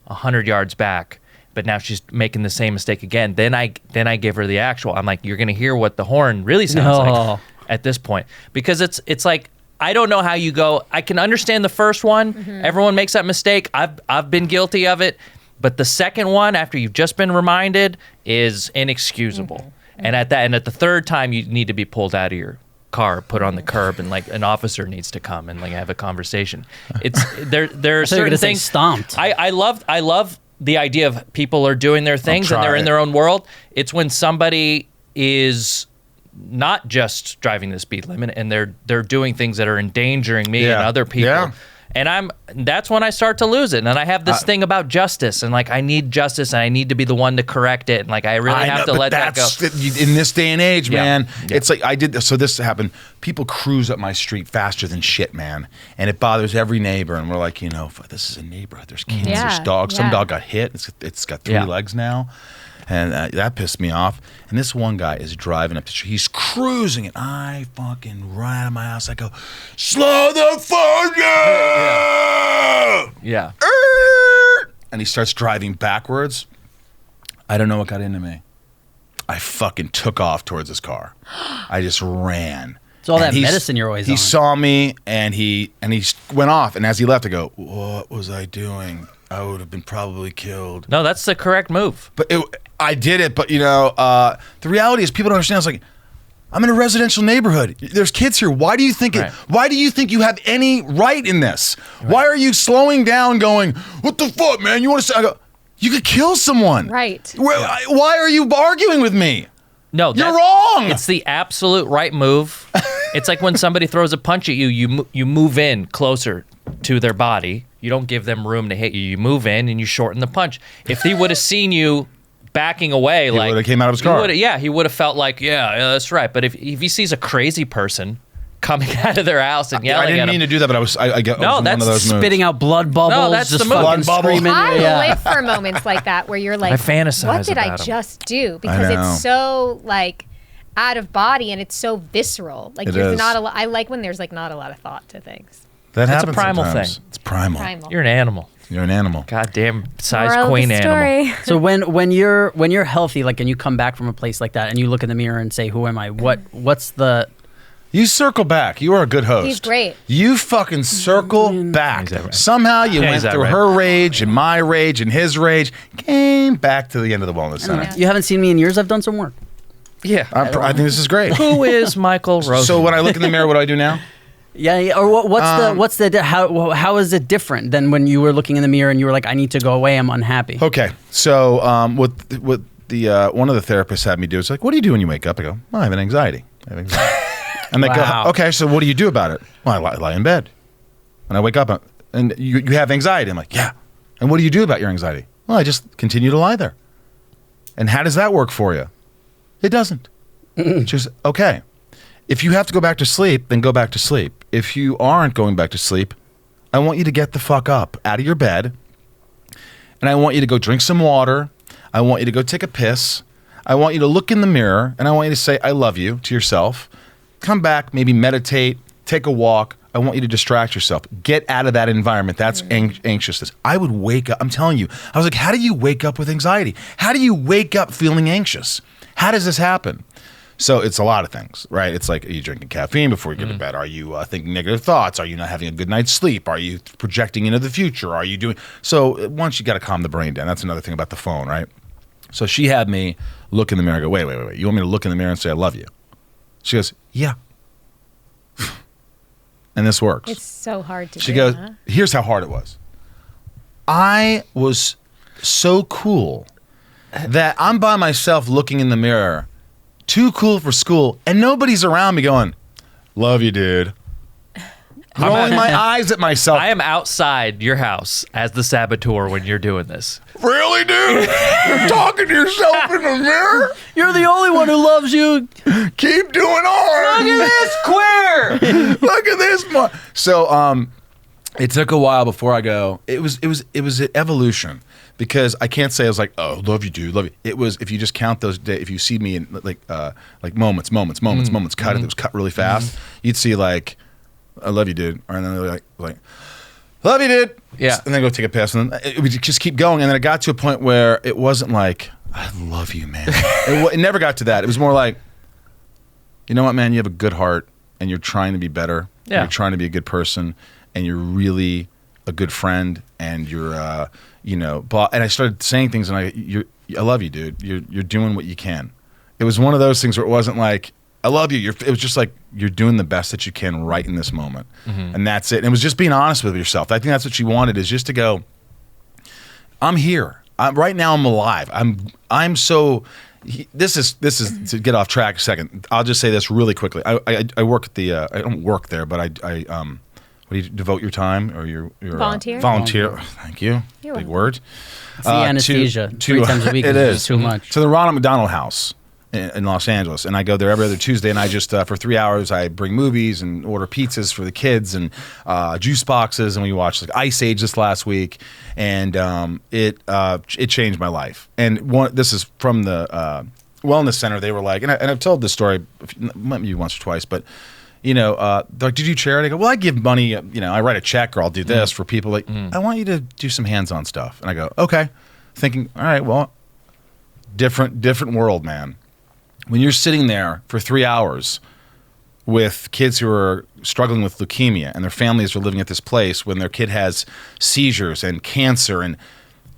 100 yards back, but now she's making the same mistake again. Then I give her the actual. I'm like, you're gonna hear what the horn really sounds like at this point, because it's like, I don't know how you go. I can understand the first one. Everyone makes that mistake. I've been guilty of it, but the second one, after you've just been reminded, is inexcusable. And at the third time, you need to be pulled out of your car, put on the curb, and like an officer needs to come and like have a conversation. It's there are I thought you were certain gonna say things. stomped. I love the idea of people are doing their things and they're in their own world. It's when somebody is not just driving the speed limit and they're doing things that are endangering me and other people. Yeah. And that's when I start to lose it. And I have this thing about justice, and like I need justice, and I need to be the one to correct it. And like I really have to let that go. In this day and age, Yeah. man, Yeah. it's like I did. So this happened. People cruise up my street faster than shit, man, and it bothers every neighbor. And we're like, this is a neighborhood. There's kids. Yeah, There's dogs. Some yeah. dog got hit. It's got 3 Yeah. legs now. And that pissed me off. And this one guy is driving up the street. He's cruising, and I fucking run out of my house. I go, slow the fuck down! Yeah. And he starts driving backwards. I don't know what got into me. I fucking took off towards his car. I just ran. It's all And that medicine you're always he on. saw me, and he went off. And as he left, I go, what was I doing? I would have been probably killed. No, that's the correct move. But I did it. But, the reality is people don't understand. It's like, I'm in a residential neighborhood. There's kids here. Why do you think Why do you think you have any right in this? Right. Why are you slowing down going, what the fuck, man? You want to say? I go, you could kill someone. Right. Why are you arguing with me? No, you're wrong. It's the absolute right move. It's like when somebody throws a punch at you, you move in closer to their body. You don't give them room to hit you. You move in and you shorten the punch. If he would have seen you backing away, he would have came out of his car. He would have felt like, yeah, that's right. But if he sees a crazy person coming out of their house and yelling at him. I didn't mean to do that, but I get no, that's one of those spitting out blood bubbles. No, that's just the move. fucking Blood screaming. I live for moments like that where you're like, I fantasize what did I about 'em. just do? Because it's so like out of body and it's so visceral. Like there's not a lot. I like when there's like not a lot of thought to things. That happens. It's a primal sometimes. thing. It's primal. You're an animal. You're an animal. Goddamn size Moral of queen the animal. story. So when you're healthy, like, and you come back from a place like that, and you look in the mirror and say, "Who am I?" What's the? You circle back. You are a good host. He's great. You fucking circle back. Right? Somehow you went through right? her rage and my rage and his rage, came back to the end of the wellness center. You haven't seen me in years. I've done some work. Yeah. I think this is great. Who is Michael Rosenbaum? So when I look in the mirror, what do I do now? Yeah. Or how is it different than when you were looking in the mirror and you were like, I need to go away. I'm unhappy. Okay. So what the one of the therapists had me do is like, what do you do when you wake up? I go, well, I have anxiety. And they Wow. go, okay, so what do you do about it? Well, I lie in bed. And I wake up and you have anxiety. I'm like, yeah. And what do you do about your anxiety? Well, I just continue to lie there. And how does that work for you? It doesn't. Just, okay. If you have to go back to sleep, then go back to sleep. If you aren't going back to sleep, I want you to get the fuck up out of your bed. And I want you to go drink some water. I want you to go take a piss. I want you to look in the mirror. And I want you to say, I love you to yourself. Come back, maybe meditate, take a walk. I want you to distract yourself. Get out of that environment. That's anxiousness. I would wake up. I'm telling you. I was like, how do you wake up with anxiety? How do you wake up feeling anxious? How does this happen? So it's a lot of things, right? It's like, are you drinking caffeine before you go to bed? Are you thinking negative thoughts? Are you not having a good night's sleep? Are you projecting into the future? Are you doing... So once you got to calm the brain down. That's another thing about the phone, right? So she had me look in the mirror and go, wait. You want me to look in the mirror and say, I love you? She goes, yeah. And this works. It's so hard to do. She goes, huh? here's how hard it was. I was so cool that I'm by myself looking in the mirror, too cool for school, and nobody's around me going, love you, dude. Rolling my eyes at myself. I am outside your house as the saboteur when you're doing this. Really, dude? You're talking to yourself in the mirror? You're the only one who loves you. Keep doing hard. Look at this queer. Look at this. So it took a while before I go. It was an evolution because I can't say I was like, oh, love you, dude, love you. It was, if you just count those days, if you see me in like moments cut, it was cut really fast. You'd see like, I love you, dude, and then they're like, love you, dude. Yeah. And then go take a piss, and then it would just keep going, and then it got to a point where it wasn't like, I love you, man. It never got to that. It was more like, you know what, man, you have a good heart, and you're trying to be better. Yeah. You're trying to be a good person, and you're really a good friend, and you're, and I started saying things, and I love you, dude. You're doing what you can. It was one of those things where it wasn't like, I love you. It was just like, you're doing the best that you can right in this moment. And that's it. And it was just being honest with yourself. I think that's what she wanted, is just to go, I'm here. Right now I'm alive. I'm so, this is to get off track a second. I'll just say this really quickly. I work at the, I don't work there, but I what do you devote your time or your Volunteer? Volunteer. Thank you. You're Big welcome. word. It's the anesthesia. 3 times a week it is is just too much. To the Ronald McDonald House in Los Angeles, and I go there every other Tuesday, and I just for 3 hours I bring movies and order pizzas for the kids and juice boxes, and we watched like Ice Age this last week, and it changed my life. And this is from the wellness center. They were like, and I've told this story maybe once or twice, but they're like, did you charity? I go, well, I give money, I write a check or I'll do this for people. Like, I want you to do some hands-on stuff. And I go, okay. Thinking, all right, well, different world, man. When you're sitting there for 3 hours with kids who are struggling with leukemia and their families are living at this place when their kid has seizures and cancer, and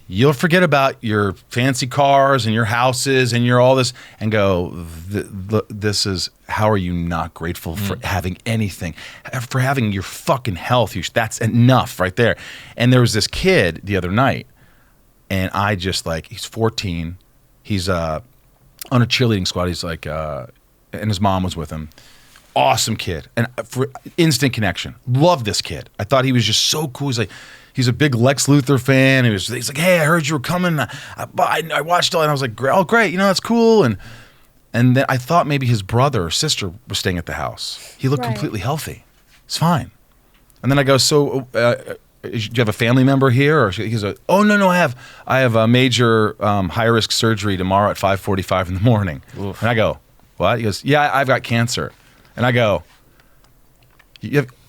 you'll forget about your fancy cars and your houses and your all this and go, this is, how are you not grateful for having anything, for having your fucking health? That's enough right there. And there was this kid the other night, and I just like, he's 14. He's on a cheerleading squad. He's like, and his mom was with him. Awesome kid. And for instant connection. Love this kid. I thought he was just so cool. He's a big Lex Luthor fan. He's like, hey, I heard you were coming. I watched all, and I was like, oh, great. That's cool. And then I thought maybe his brother or sister was staying at the house. He looked completely healthy. It's fine. And then I go, so do you have a family member here? Or he goes, oh, no, I have a major high-risk surgery tomorrow at 5:45 in the morning. Oof. And I go, what? He goes, yeah, I've got cancer. And I go,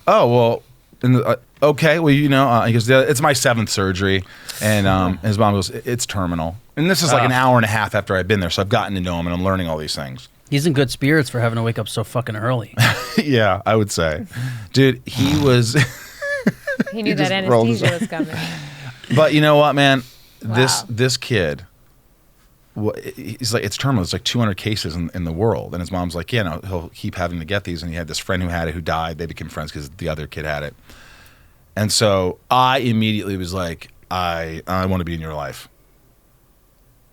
oh, well, okay, well, he goes, it's my 7th surgery. And his mom goes, it's terminal. And this is like an hour and a half after I've been there, so I've gotten to know him, and I'm learning all these things. He's in good spirits for having to wake up so fucking early. Yeah, I would say. Dude, he was... He knew that anesthesia was coming. But you know what, man? Wow. This kid, he's like, it's terminal. It's like 200 cases in the world. And his mom's like, yeah, no, he'll keep having to get these. And he had this friend who had it, who died. They became friends because the other kid had it. And so I immediately was like, I want to be in your life.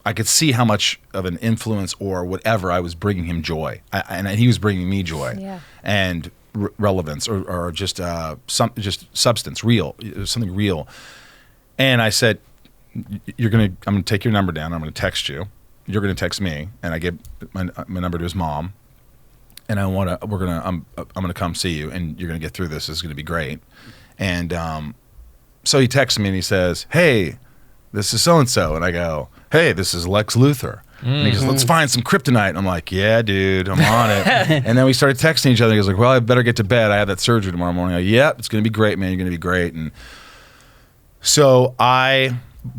I could see how much of an influence or whatever I was bringing him joy. And he was bringing me joy. Yeah. And relevance or just substance, something real. And I said, I'm going to take your number down. I'm going to text you. You're going to text me. And I gave my number to his mom. And I'm going to come see you, and you're going to get through this. It's going to be great. And so he texts me and he says, hey, this is so-and-so. And I go, hey, this is Lex Luthor. And he goes, let's find some kryptonite. And I'm like, yeah, dude, I'm on it. And then we started texting each other. He goes like, well, I better get to bed. I have that surgery tomorrow morning. I go, yep, it's going to be great, man. You're going to be great. And so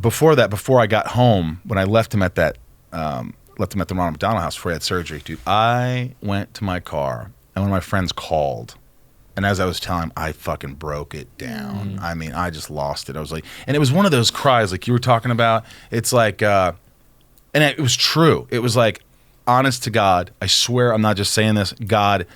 before I got home, when I left him at the Ronald McDonald house before he had surgery, dude, I went to my car, and one of my friends called. And as I was telling him, I fucking broke it down. I mean, I just lost it. I was like, and it was one of those cries like you were talking about. It's like, and it was true. It was like, honest to God, I swear I'm not just saying this. God,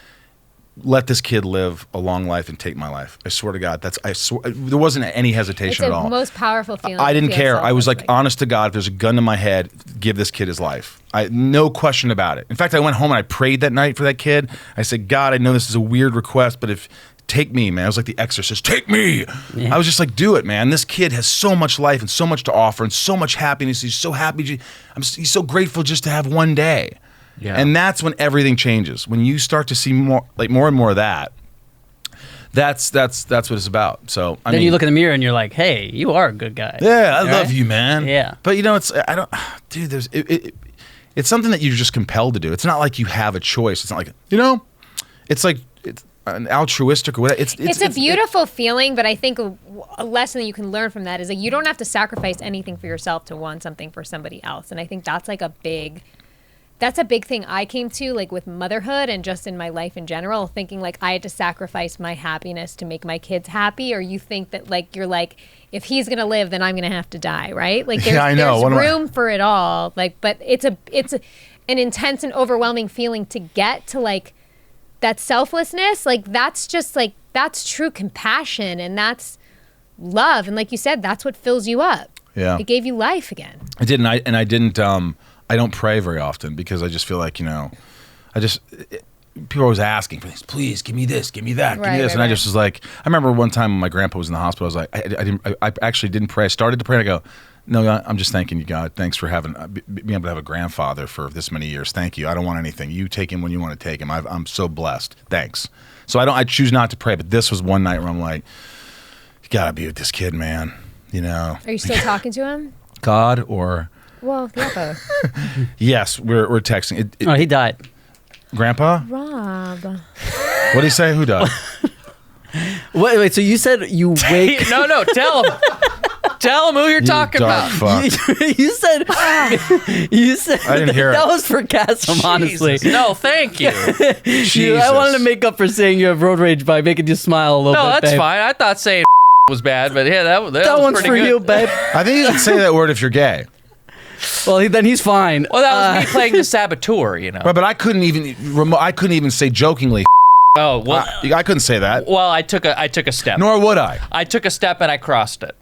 let this kid live a long life and take my life. I swear to God. There wasn't any hesitation at all. It's the most powerful feeling. I didn't care. I was like, honest to God, if there's a gun to my head, give this kid his life. No question about it. In fact, I went home and I prayed that night for that kid. I said, God, I know this is a weird request, but take me, man. I was like the Exorcist. Take me. Yeah. I was just like, do it, man. This kid has so much life and so much to offer and so much happiness. He's so happy. He's so grateful just to have one day. Yeah. And that's when everything changes. When you start to see more and more of that, that's what it's about. So I mean, you look in the mirror and you're like, hey, you are a good guy. Yeah, I love you, man. Yeah. But it's something that you're just compelled to do. It's not like you have a choice. It's not like, it's like it's an altruistic or whatever. It's a beautiful feeling, but I think a lesson that you can learn from that is like you don't have to sacrifice anything for yourself to want something for somebody else. And I think that's like a big thing I came to, like with motherhood and just in my life in general, thinking like I had to sacrifice my happiness to make my kids happy, or you think that like you're like, if he's gonna live, then I'm gonna have to die, right? Like there's room for it all. Like, but it's an intense and overwhelming feeling to get to like that selflessness. Like that's just like that's true compassion and that's love. And like you said, that's what fills you up. Yeah, it gave you life again. I didn't. I didn't. I don't pray very often because I just feel like, people are always asking for things. Please give me this, give me that, give me this. And I just was like, I remember one time when my grandpa was in the hospital, I was like, I actually didn't pray. I started to pray and I go, No, I'm just thanking you, God. Thanks for having being able to have a grandfather for this many years. Thank you. I don't want anything. You take him when you want to take him. I'm so blessed. Thanks. So I choose not to pray, but this was one night where I'm like, you gotta be with this kid, man. You know. Are you still talking to him? God or? Well, yeah, both. Yes, we're texting. Oh, he died. Grandpa? Rob. What did he say? Who died? Wait, so you said you wake... No, tell him. Tell him who you're talking dark about. fuck. you said... You said... I didn't hear that it. was for Kassem, honestly. Jesus. No, thank you. I wanted to make up for saying you have road rage by making you smile a little bit, No, that's babe. fine. I thought saying was bad, but yeah, that was That one's pretty for good. you, babe. I think you can say that word if you're gay. Well, then he's fine. Well, that was me playing the saboteur, you know. Right, but I couldn't even say jokingly. Oh well. I couldn't say that. Well, I took a step. Nor would I. I took a step and I crossed it.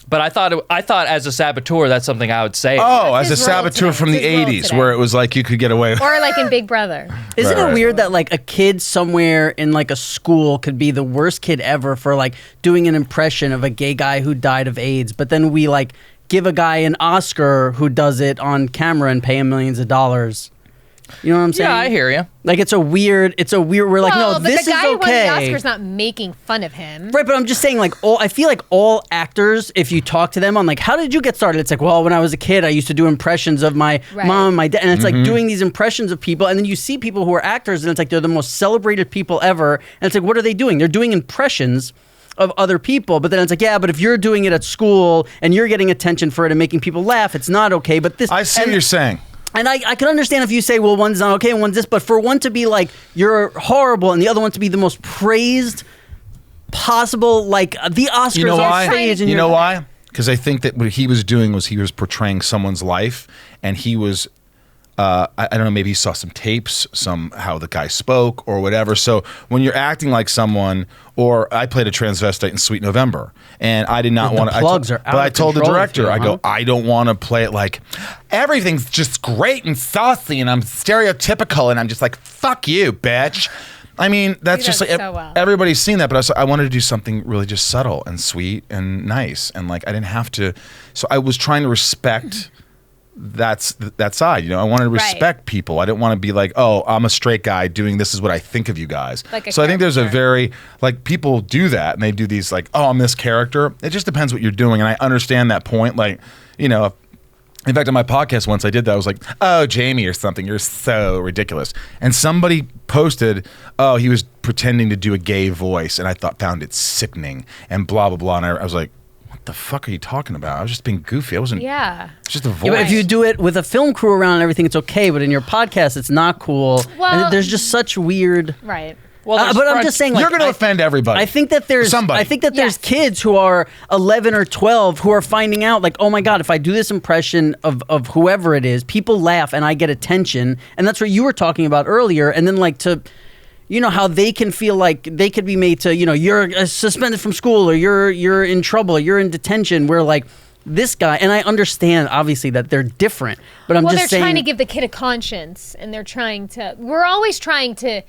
But I thought as a saboteur, that's something I would say. Oh, That's as a his role saboteur today. from the It's his role 80s, today. where it was like you could get away with. Or like in Big Brother. Isn't Right. it weird that like a kid somewhere in like a school could be the worst kid ever for like doing an impression of a gay guy who died of AIDS, but then we like give a guy an Oscar who does it on camera and pay him millions of dollars. You know what I'm saying? Yeah, I hear you. Like it's a weird. We're like, well, no, but this the guy is who won the okay. Oscar's not making fun of him. Right, but I'm just saying, like, I feel like all actors, if you talk to them on, like, how did you get started? It's like, well, when I was a kid, I used to do impressions of my Right. mom and my dad. And it's like doing these impressions of people. And then you see people who are actors, and it's like they're the most celebrated people ever. And it's like, what are they doing? They're doing impressions of other people. But then it's like, yeah, but if you're doing it at school and you're getting attention for it and making people laugh, it's not okay. But this. I see what you're saying. And I can understand if you say, well, one's not okay and one's this, but for one to be like, you're horrible, and the other one to be the most praised possible, like, the Oscars You know are why? stage. And You you're- know why? Because I think that what he was doing was he was portraying someone's life, and he was. I don't know, maybe he saw some tapes, how the guy spoke or whatever. So when you're acting like someone, or I played a transvestite in Sweet November, and I did not The want to. plugs are out But I of told the control director, with you, I go, huh? I don't want to play it like everything's just great and saucy, and I'm stereotypical, and I'm just like, fuck you, bitch. I mean, that's He just does like so well. everybody's seen that, but I wanted to do something really just subtle and sweet and nice, and like I didn't have to. So I was trying to respect that side. You know, I wanted to Right. respect people. I didn't want to be like, oh, I'm a straight guy doing this is what I think of you guys. Like a so I think there's a character. very like people do that, and they do these like, oh, I'm this character. It just depends what you're doing, and I understand that point. Like, you know. In fact, on my podcast once I did that, I was like, oh, Jamie or something, you're so ridiculous. And somebody posted, oh, he was pretending to do a gay voice, and I found it sickening and blah, blah, blah. And I was like, what the fuck are you talking about? I was just being goofy. I wasn't, Yeah. it's just a voice. Yeah, but if you do it with a film crew around and everything, it's okay. But in your podcast, it's not cool. Well- and there's just such weird. Right. Well, But I'm just saying, like, you're going to offend everybody. I think that there's Somebody. I think that there's Yes. kids who are 11 or 12 who are finding out like, oh my god, if I do this impression of whoever it is, people laugh and I get attention, and that's what you were talking about earlier. And then like to, you know, how they can feel like they could be made to, you know, you're suspended from school, or you're in trouble, or you're in detention. Where like this guy, and I understand obviously that they're different, but I'm Well, just they're saying. trying to give the kid a conscience, and they're trying to. We're always trying to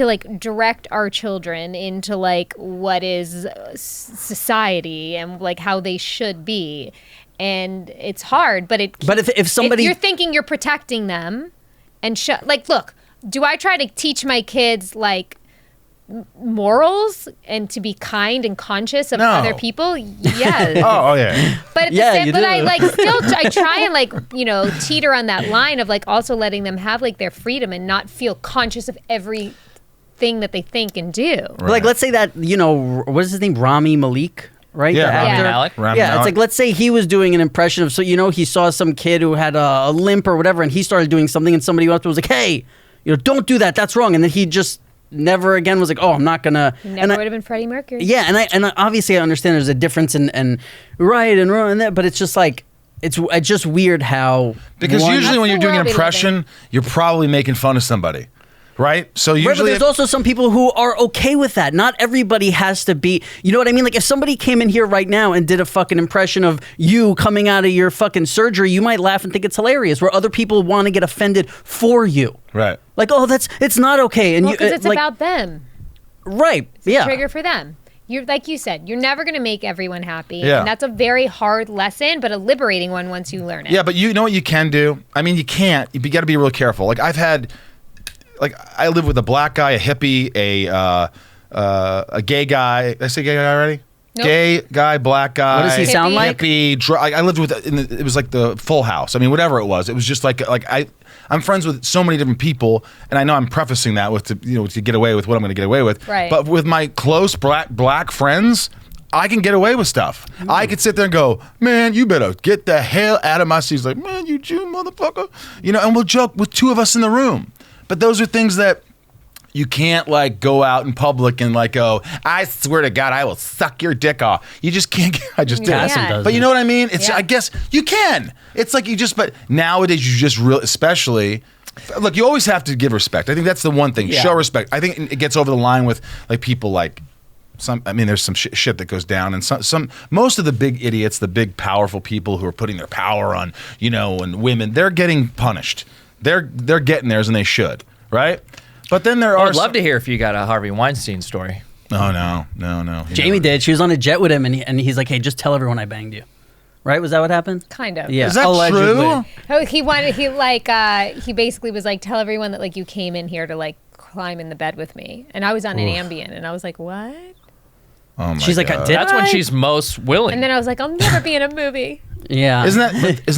like direct our children into like what is society and like how they should be, and it's hard. But if somebody- you're thinking you're protecting them, and like, look, do I try to teach my kids like morals and to be kind and conscious of No. other people? Yes. oh, yeah. But at Yeah, the same, you but do. I like still I try and like, you know, teeter on that line of like also letting them have like their freedom and not feel conscious of everything that they think and do. Like, let's say that, you know, what is his name? Rami Malek, right? Yeah, The Rami actor? Malek. Rami Yeah, it's Malek. like, let's say he was doing an impression of, so, you know, he saw some kid who had a limp or whatever, and he started doing something, and somebody else was like, hey, you know, don't do that, that's wrong. And then he just never again was like, oh, I'm not gonna. Never would have been Freddie Mercury. Yeah, and obviously I understand there's a difference in right and wrong and that, but it's just like, it's just weird how. Because one- usually when That's you're the doing an world we live impression, you're probably making fun of somebody. Right? So Right, but usually. there's also some people who are okay with that. Not everybody has to be. You know what I mean? Like if somebody came in here right now and did a fucking impression of you coming out of your fucking surgery, you might laugh and think it's hilarious. Where other people want to get offended for you. Right. Like, oh, it's not okay. And Well, you because it's like, about them. right? It's a Yeah. trigger for them. You're like you said, you're never going to make everyone happy. Yeah. And that's a very hard lesson, but a liberating one once you learn it. Yeah, but you know what you can do? I mean, you can't. You got to be real careful. Like I live with a black guy, a hippie, a gay guy. Did I say gay guy already? Nope. Gay guy, black guy. What does he sound like? Hippie. I lived with. It was like the Full House. I mean, whatever it was. It was just like I'm friends with so many different people, and I know I'm prefacing that with to get away with what I'm going to get away with. Right. But with my close black friends, I can get away with stuff. I could sit there and go, man, you better get the hell out of my seat. He's like, man, you Jew motherfucker. And we'll joke with two of us in the room. But those are things that you can't like go out in public and like go, I swear to God, I will suck your dick off. You just can't. I just did. Kassem does But you it. know what I mean? It's Yeah. I guess you can. It's like but nowadays you just especially. Look, you always have to give respect. I think that's the one thing. Yeah. Show respect. I think it gets over the line with like people like there's some shit that goes down, and most of the big idiots, the big powerful people who are putting their power on, and women, they're getting punished. They're getting theirs, and they should, right? But then there are. I'd love to hear if you got a Harvey Weinstein story. Oh no. Jamie did. She was on a jet with him, and he's like, "Hey, just tell everyone I banged you." Right? Was that what happened? Kind of. Yeah. Is that Allegedly. true? He basically was like, tell everyone that like you came in here to like climb in the bed with me. And I was on an Ambien, and I was like, what? Oh my She's like, God. "Did That's when I?" she's most willing. And then I was like, I'll never be in a movie. Yeah. Isn't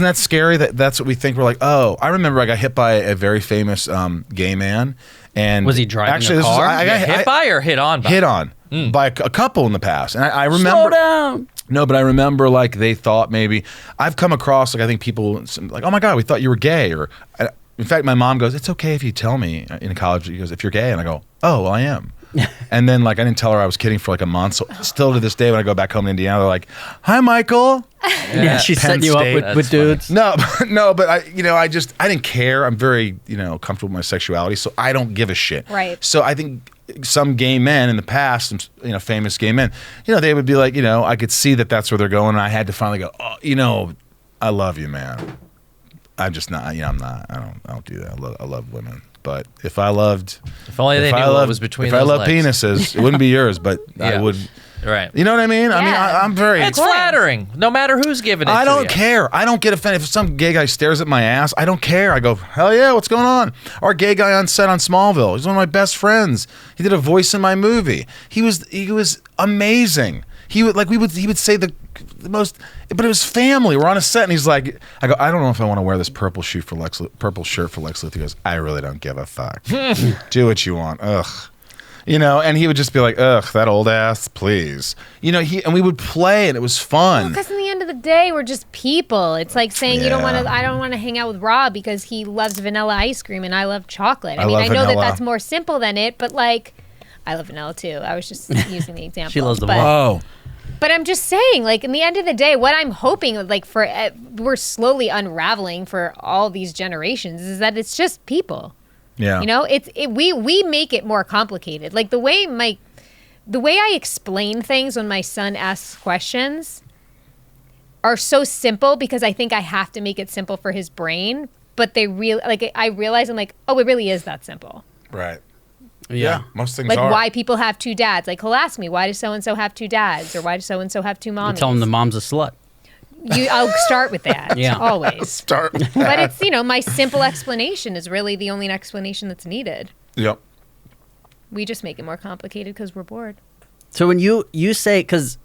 that scary? That's what we think. We're like, oh, I remember I got hit by a very famous gay man, and Was he driving actually, a this was- car? I got hit by or hit on by? hit on by a couple in the past, and I remember. Slow down. No, but I remember like they thought maybe I've come across like I think people like, oh my God, we thought you were gay, or in fact, my mom goes, it's okay if you tell me in college. She goes, if you're gay, and I go, oh, well, I am. And then like I didn't tell her I was kidding for like a month. So still to this day, when I go back home to Indiana, they're like, hi, Michael. Yeah, she's Penn setting you State. up with That's funny. dudes. No, but I didn't care. I'm very, comfortable with my sexuality, so I don't give a shit. Right. So I think some gay men in the past, some, famous gay men, they would be like, I could see that that's where they're going, and I had to finally go, oh, I love you, man. I'm just not, I'm not. I don't do that. I love women. But if I loved, If only they knew what was between if those I love legs. penises, it wouldn't be yours, but I Yeah. would. Right. You know what I mean? I mean, Yeah. I'm very. It's flattering, no matter who's giving it I to don't you. care. I don't get offended if some gay guy stares at my ass. I don't care. I go, hell yeah, what's going on? Our gay guy on set on Smallville. He's one of my best friends. He did a voice in my movie. He was amazing. He would say the most, but it was family. We're on a set, and he's like, I go, I don't know if I want to wear this purple shirt for Lex Luthor. He goes, I really don't give a fuck. Do what you want. Ugh. And he would just be like, ugh, that old ass, please. And we would play, and it was fun. Because in the end of the day, we're just people. It's like saying I Yeah. don't want to hang out with Rob because he loves vanilla ice cream and I love chocolate. I love I know that vanilla. that's more simple than it, but like, I love vanilla too. I was just using the example. She loves them but, all. Oh. But I'm just saying, like, in the end of the day, what I'm hoping, like, for we're slowly unraveling for all these generations is that it's just people. Yeah. We make it more complicated. Like the way I explain things when my son asks questions are so simple because I think I have to make it simple for his brain. But I realize I'm like, oh, it really is that simple. Right. Yeah. Most things Like are. why people have two dads. Like he'll ask me, why does so and so have two dads, or why does so and so have two You mommies? tell him the mom's a slut. I'll start with that. Yeah. Always. Start. But it's my simple explanation is really the only explanation that's needed. Yep. We just make it more complicated because we're bored. So when you say, because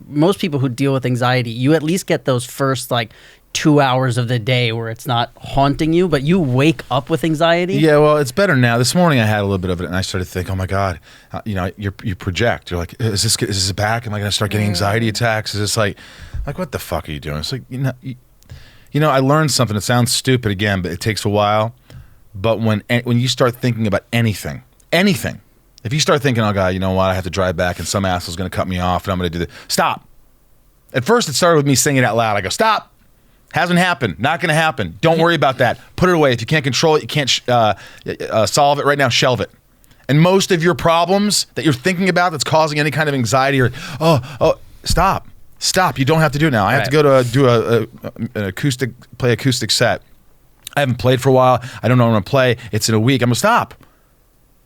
most people who deal with anxiety, you at least get those first like 2 hours of the day where it's not haunting you, but you wake up with anxiety. Yeah, well, it's better now. This morning I had a little bit of it, and I started to think, oh my God, you project. You're like, is this back? Am I going to start getting anxiety attacks? Is this like what the fuck are you doing? It's like, I learned something. It sounds stupid again, but it takes a while. But when you start thinking about anything, if you start thinking, oh God, you know what? I have to drive back, and some asshole's going to cut me off, and I'm going to do this. Stop. At first, it started with me saying it out loud. I go, stop. Hasn't happened. Not going to happen. Don't worry about that. Put it away. If you can't control it, you can't solve it right now, shelve it. And most of your problems that you're thinking about that's causing any kind of anxiety or, stop. Stop. You don't have to do it now. I have to go to do an acoustic set. I haven't played for a while. I don't know what I'm going to play. It's in a week. I'm going to stop.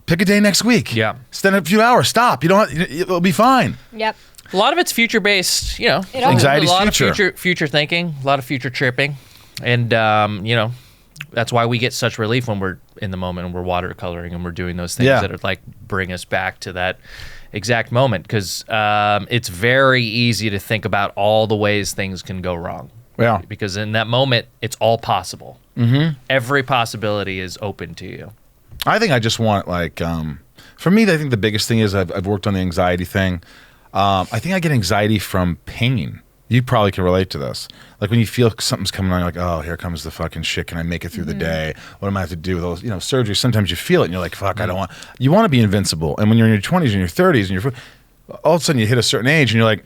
Pick a day next week. Yeah. Spend a few hours. Stop. You don't. It'll be fine. Yep. A lot of it's future based, you know. It all- Anxiety's a lot future. of future thinking, a lot of future tripping, and you know, that's why we get such relief when we're in the moment and we're watercoloring and we're doing those things that are like bring us back to that exact moment, because it's very easy to think about all the ways things can go wrong. Yeah. Because in that moment, it's all possible. Mm-hmm. Every possibility is open to you. I think I just want like, for me, I think the biggest thing is I've worked on the anxiety thing. I think I get anxiety from pain. You probably can relate to this. Like when you feel something's coming on, you're like, oh, here comes the fucking shit. Can I make it through the day? What am I have to do with those, surgery? Sometimes you feel it and you're like, fuck, I don't want, you want to be invincible. And when you're in your 20s and your 30s and you're, all of a sudden you hit a certain age and you're like,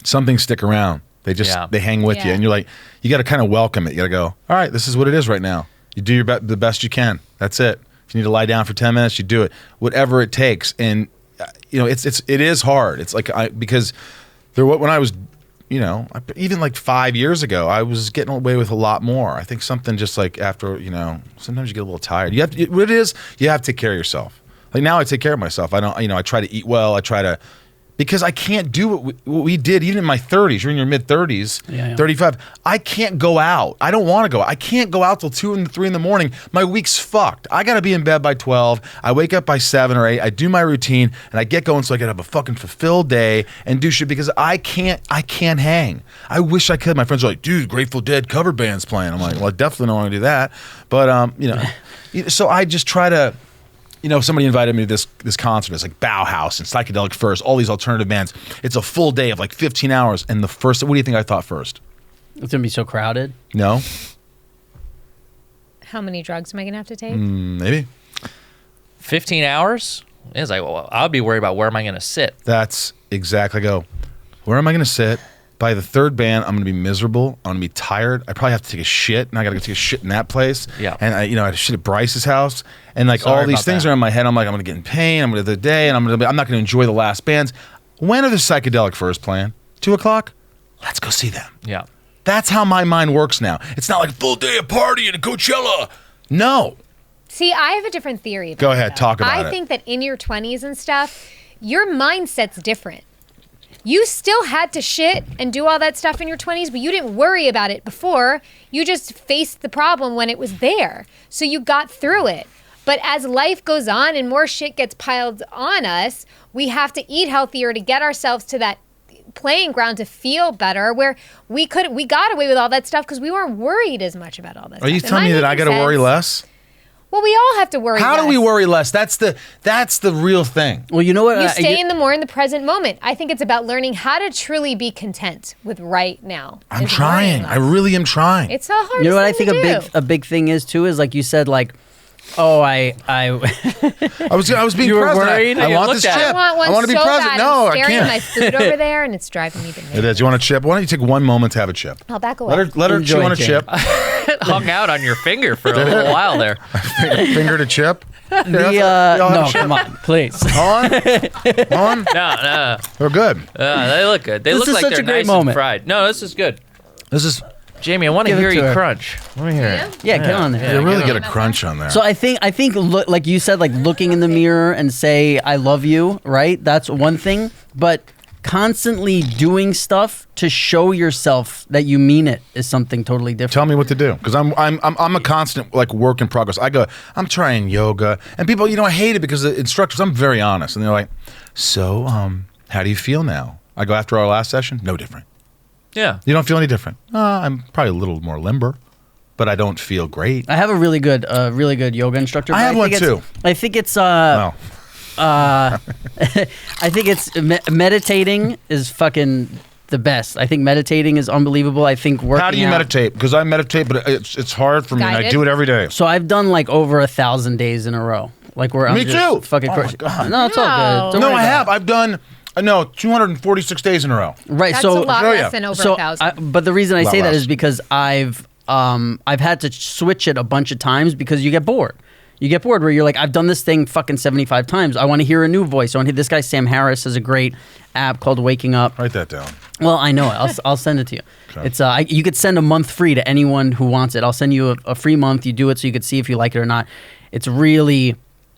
some things stick around. They just, they hang with you. And you're like, you got to kind of welcome it. You got to go, all right, this is what it is right now. You do the best you can. That's it. If you need to lie down for 10 minutes, you do it. Whatever it takes. And, it is hard. It's like, because when I was, even like 5 years ago, I was getting away with a lot more. I think something just like after, sometimes you get a little tired. You have to take care of yourself. Like now I take care of myself. I don't, I try to eat well. I try to, because I can't do what we did even in my 30s. You're in your mid 30s, 35. I can't go out. I don't want to go out. I can't go out till 2 and 3 in the morning. My week's fucked. I got to be in bed by 12. I wake up by 7 or 8. I do my routine and I get going so I can have a fucking fulfilled day and do shit because I can't hang. I wish I could. My friends are like, dude, Grateful Dead cover band's playing. I'm like, well, I definitely don't want to do that. But, so I just try to, somebody invited me to this concert. It's like Bauhaus and Psychedelic Furs, all these alternative bands. It's a full day of like 15 hours. And what do you think I thought first? It's going to be so crowded. No. How many drugs am I going to have to take? Maybe. 15 hours? It's like, well, I'll be worried about where am I going to sit. That's exactly. I go, where am I going to sit? By the third band, I'm going to be miserable. I'm going to be tired. I probably have to take a shit, and I got to go take a shit in that place. Yeah. And I had a shit at Bryce's house, and like Sorry all these about things that. are in my head. I'm like, I'm going to get in pain. I'm going to the day, and I'm not going to enjoy the last bands. When are the Psychedelic Furs playing? 2:00. Let's go see them. Yeah. That's how my mind works now. It's not like full day of party at Coachella. No. See, I have a different theory. Go ahead, talk about it. I think that in your 20s and stuff, your mindset's different. You still had to shit and do all that stuff in your 20s, but you didn't worry about it before. You just faced the problem when it was there. So you got through it. But as life goes on and more shit gets piled on us, we have to eat healthier to get ourselves to that playing ground to feel better, where we got away with all that stuff because we weren't worried as much about all that stuff. Are you telling me that I got to worry less? Well, we all have to worry How less. do we worry less? That's the real thing. Well, you know what? You stay in the present moment. I think it's about learning how to truly be content with right now. I'm trying. I really am trying. It's a hard. You know what I think a big thing is too is like you said, like, oh, I was being You were present. worried? I You want looked this at chip. it. I want one I want to be so present. bad. No, I'm I staring at can't. my food over there, and it's driving me bananas. It is. You want a chip? Why don't you take one moment to have a chip? I'll back away. Let her Enjoy chew on a it, chip. It hung out on your finger for a little while there. Finger to chip. no, come on, please. On. No. They're good. They look good. They This look is like such they're a great nice moment. and fried. No, this is good. This is. Jamie, I want to Give it hear to you her. crunch. Let me hear it. Yeah, get on there. You really get get on a crunch on there. So I think like you said, like looking in the mirror and say I love you, right? That's one thing, but constantly doing stuff to show yourself that you mean it is something totally different. Tell me what to do, because I'm a constant like work in progress. I'm trying yoga, and people, I hate it because the instructors. I'm very honest, and they're like, "So, how do you feel now?" I go, after our last session, no different. Yeah. You don't feel any different. I'm probably a little more limber, but I don't feel great. I have a really good yoga instructor. I but have one think too. I think it's Well, I think it's meditating is fucking the best. I think meditating is unbelievable. I think working how do you out- meditate? Because I meditate, but it's hard for me, and I Guided? do it every day. So I've done like over 1,000 days in a row. Like where I'm Me just too. fucking Oh my crazy. God. No, it's all good. Don't No, worry I about have. it. I've done 246 days in a row. Right. That's so a lot Oh, less yeah. than over so 1,000. but the reason I Lot say that less. is because I've had to switch it a bunch of times because you get bored. You get bored where you're like, I've done this thing fucking 75 times. I want to hear a new voice. I want to hear this guy Sam Harris has a great app called Waking Up. Write that down. Well, I know it. I'll send it to you. Okay. It's you could send a month free to anyone who wants it. I'll send you a free month. You do it so you could see if you like it or not. It's really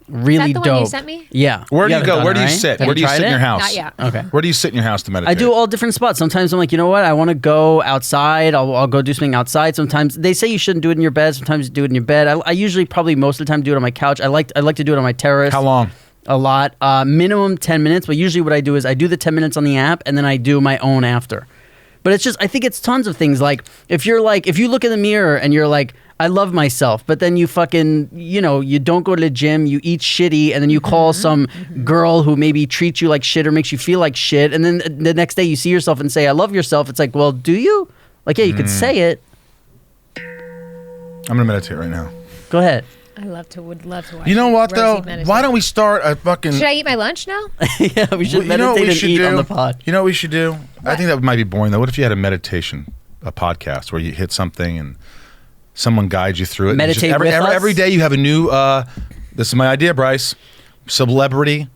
Really Is that the dope. one you sent me? Yeah. Where do you haven't go? done Where it, do you right? sit? Have Where do you tried sit in it? your house? Not yet. Okay. Where do you sit in your house to meditate? I do all different spots. Sometimes I'm like, you know what? I want to go outside. I'll go do something outside. Sometimes they say you shouldn't do it in your bed. Sometimes you do it in your bed. I usually probably most of the time do it on my couch. I like to do it on my terrace. How long? A lot. Minimum 10 minutes. But usually what I do is I do the 10 minutes on the app and then I do my own after. But it's just, I think it's tons of things. Like if you look in the mirror and you're like, I love myself, but then you fucking, you don't go to the gym, you eat shitty, and then you call some girl who maybe treats you like shit or makes you feel like shit, and then the next day you see yourself and say, I love yourself. It's like, well, do you? Like, yeah, you could say it. I'm gonna meditate right now. Go ahead. Would love to watch. You know what Rosie though? meditate. Why don't we start a fucking? Should I eat my lunch now? Yeah, we should You know what meditate we and should eat do? on the pod. You know what we should do? I think that might be boring though. What if you had a podcast where you hit something and someone guides you through it? And you Meditate just, with us? every day you have a new. This is my idea, Bryce. Celebrity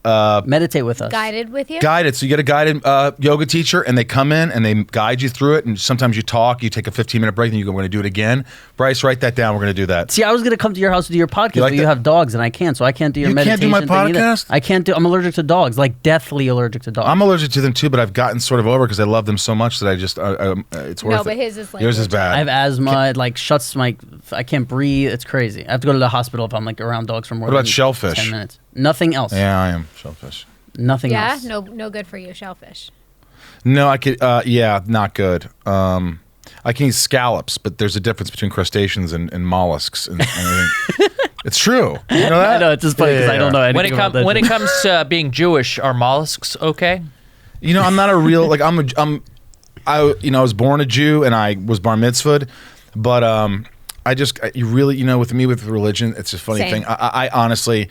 Meditate with us. Guided with you? guided. So you get a guided yoga teacher, and they come in and they guide you through it. And sometimes you talk. You take a 15-minute break, and you go, "We're going to do it again." Bryce, write that down. We're going to do that. See, I was gonna come to your house to do your podcast, You like but you that? have dogs and I can't, so I can't do your You can't meditation. do my thing either. podcast? I can't do. I'm allergic to dogs, like deathly allergic to dogs. I'm allergic to them too, but I've gotten sort of over because I love them so much that I just it's worth it. No, but his is like yours is legit. bad. I have asthma. It like shuts my. I can't breathe. It's crazy. I have to go to the hospital if I'm like around dogs for more What than about shellfish? 10 minutes. Nothing else. Yeah, I am shellfish. Nothing Yeah, else. no good for you, shellfish. No, I could. Yeah, not good. I can eat scallops, but there's a difference between crustaceans and mollusks. And everything. It's true. You know that? I know it's just funny because I don't know anything about that. When it shit. comes to being Jewish, are mollusks okay? You know, I'm not a real like I was born a Jew and I was bar mitzvahed, but you really with me with religion, it's a funny Same. thing. I honestly.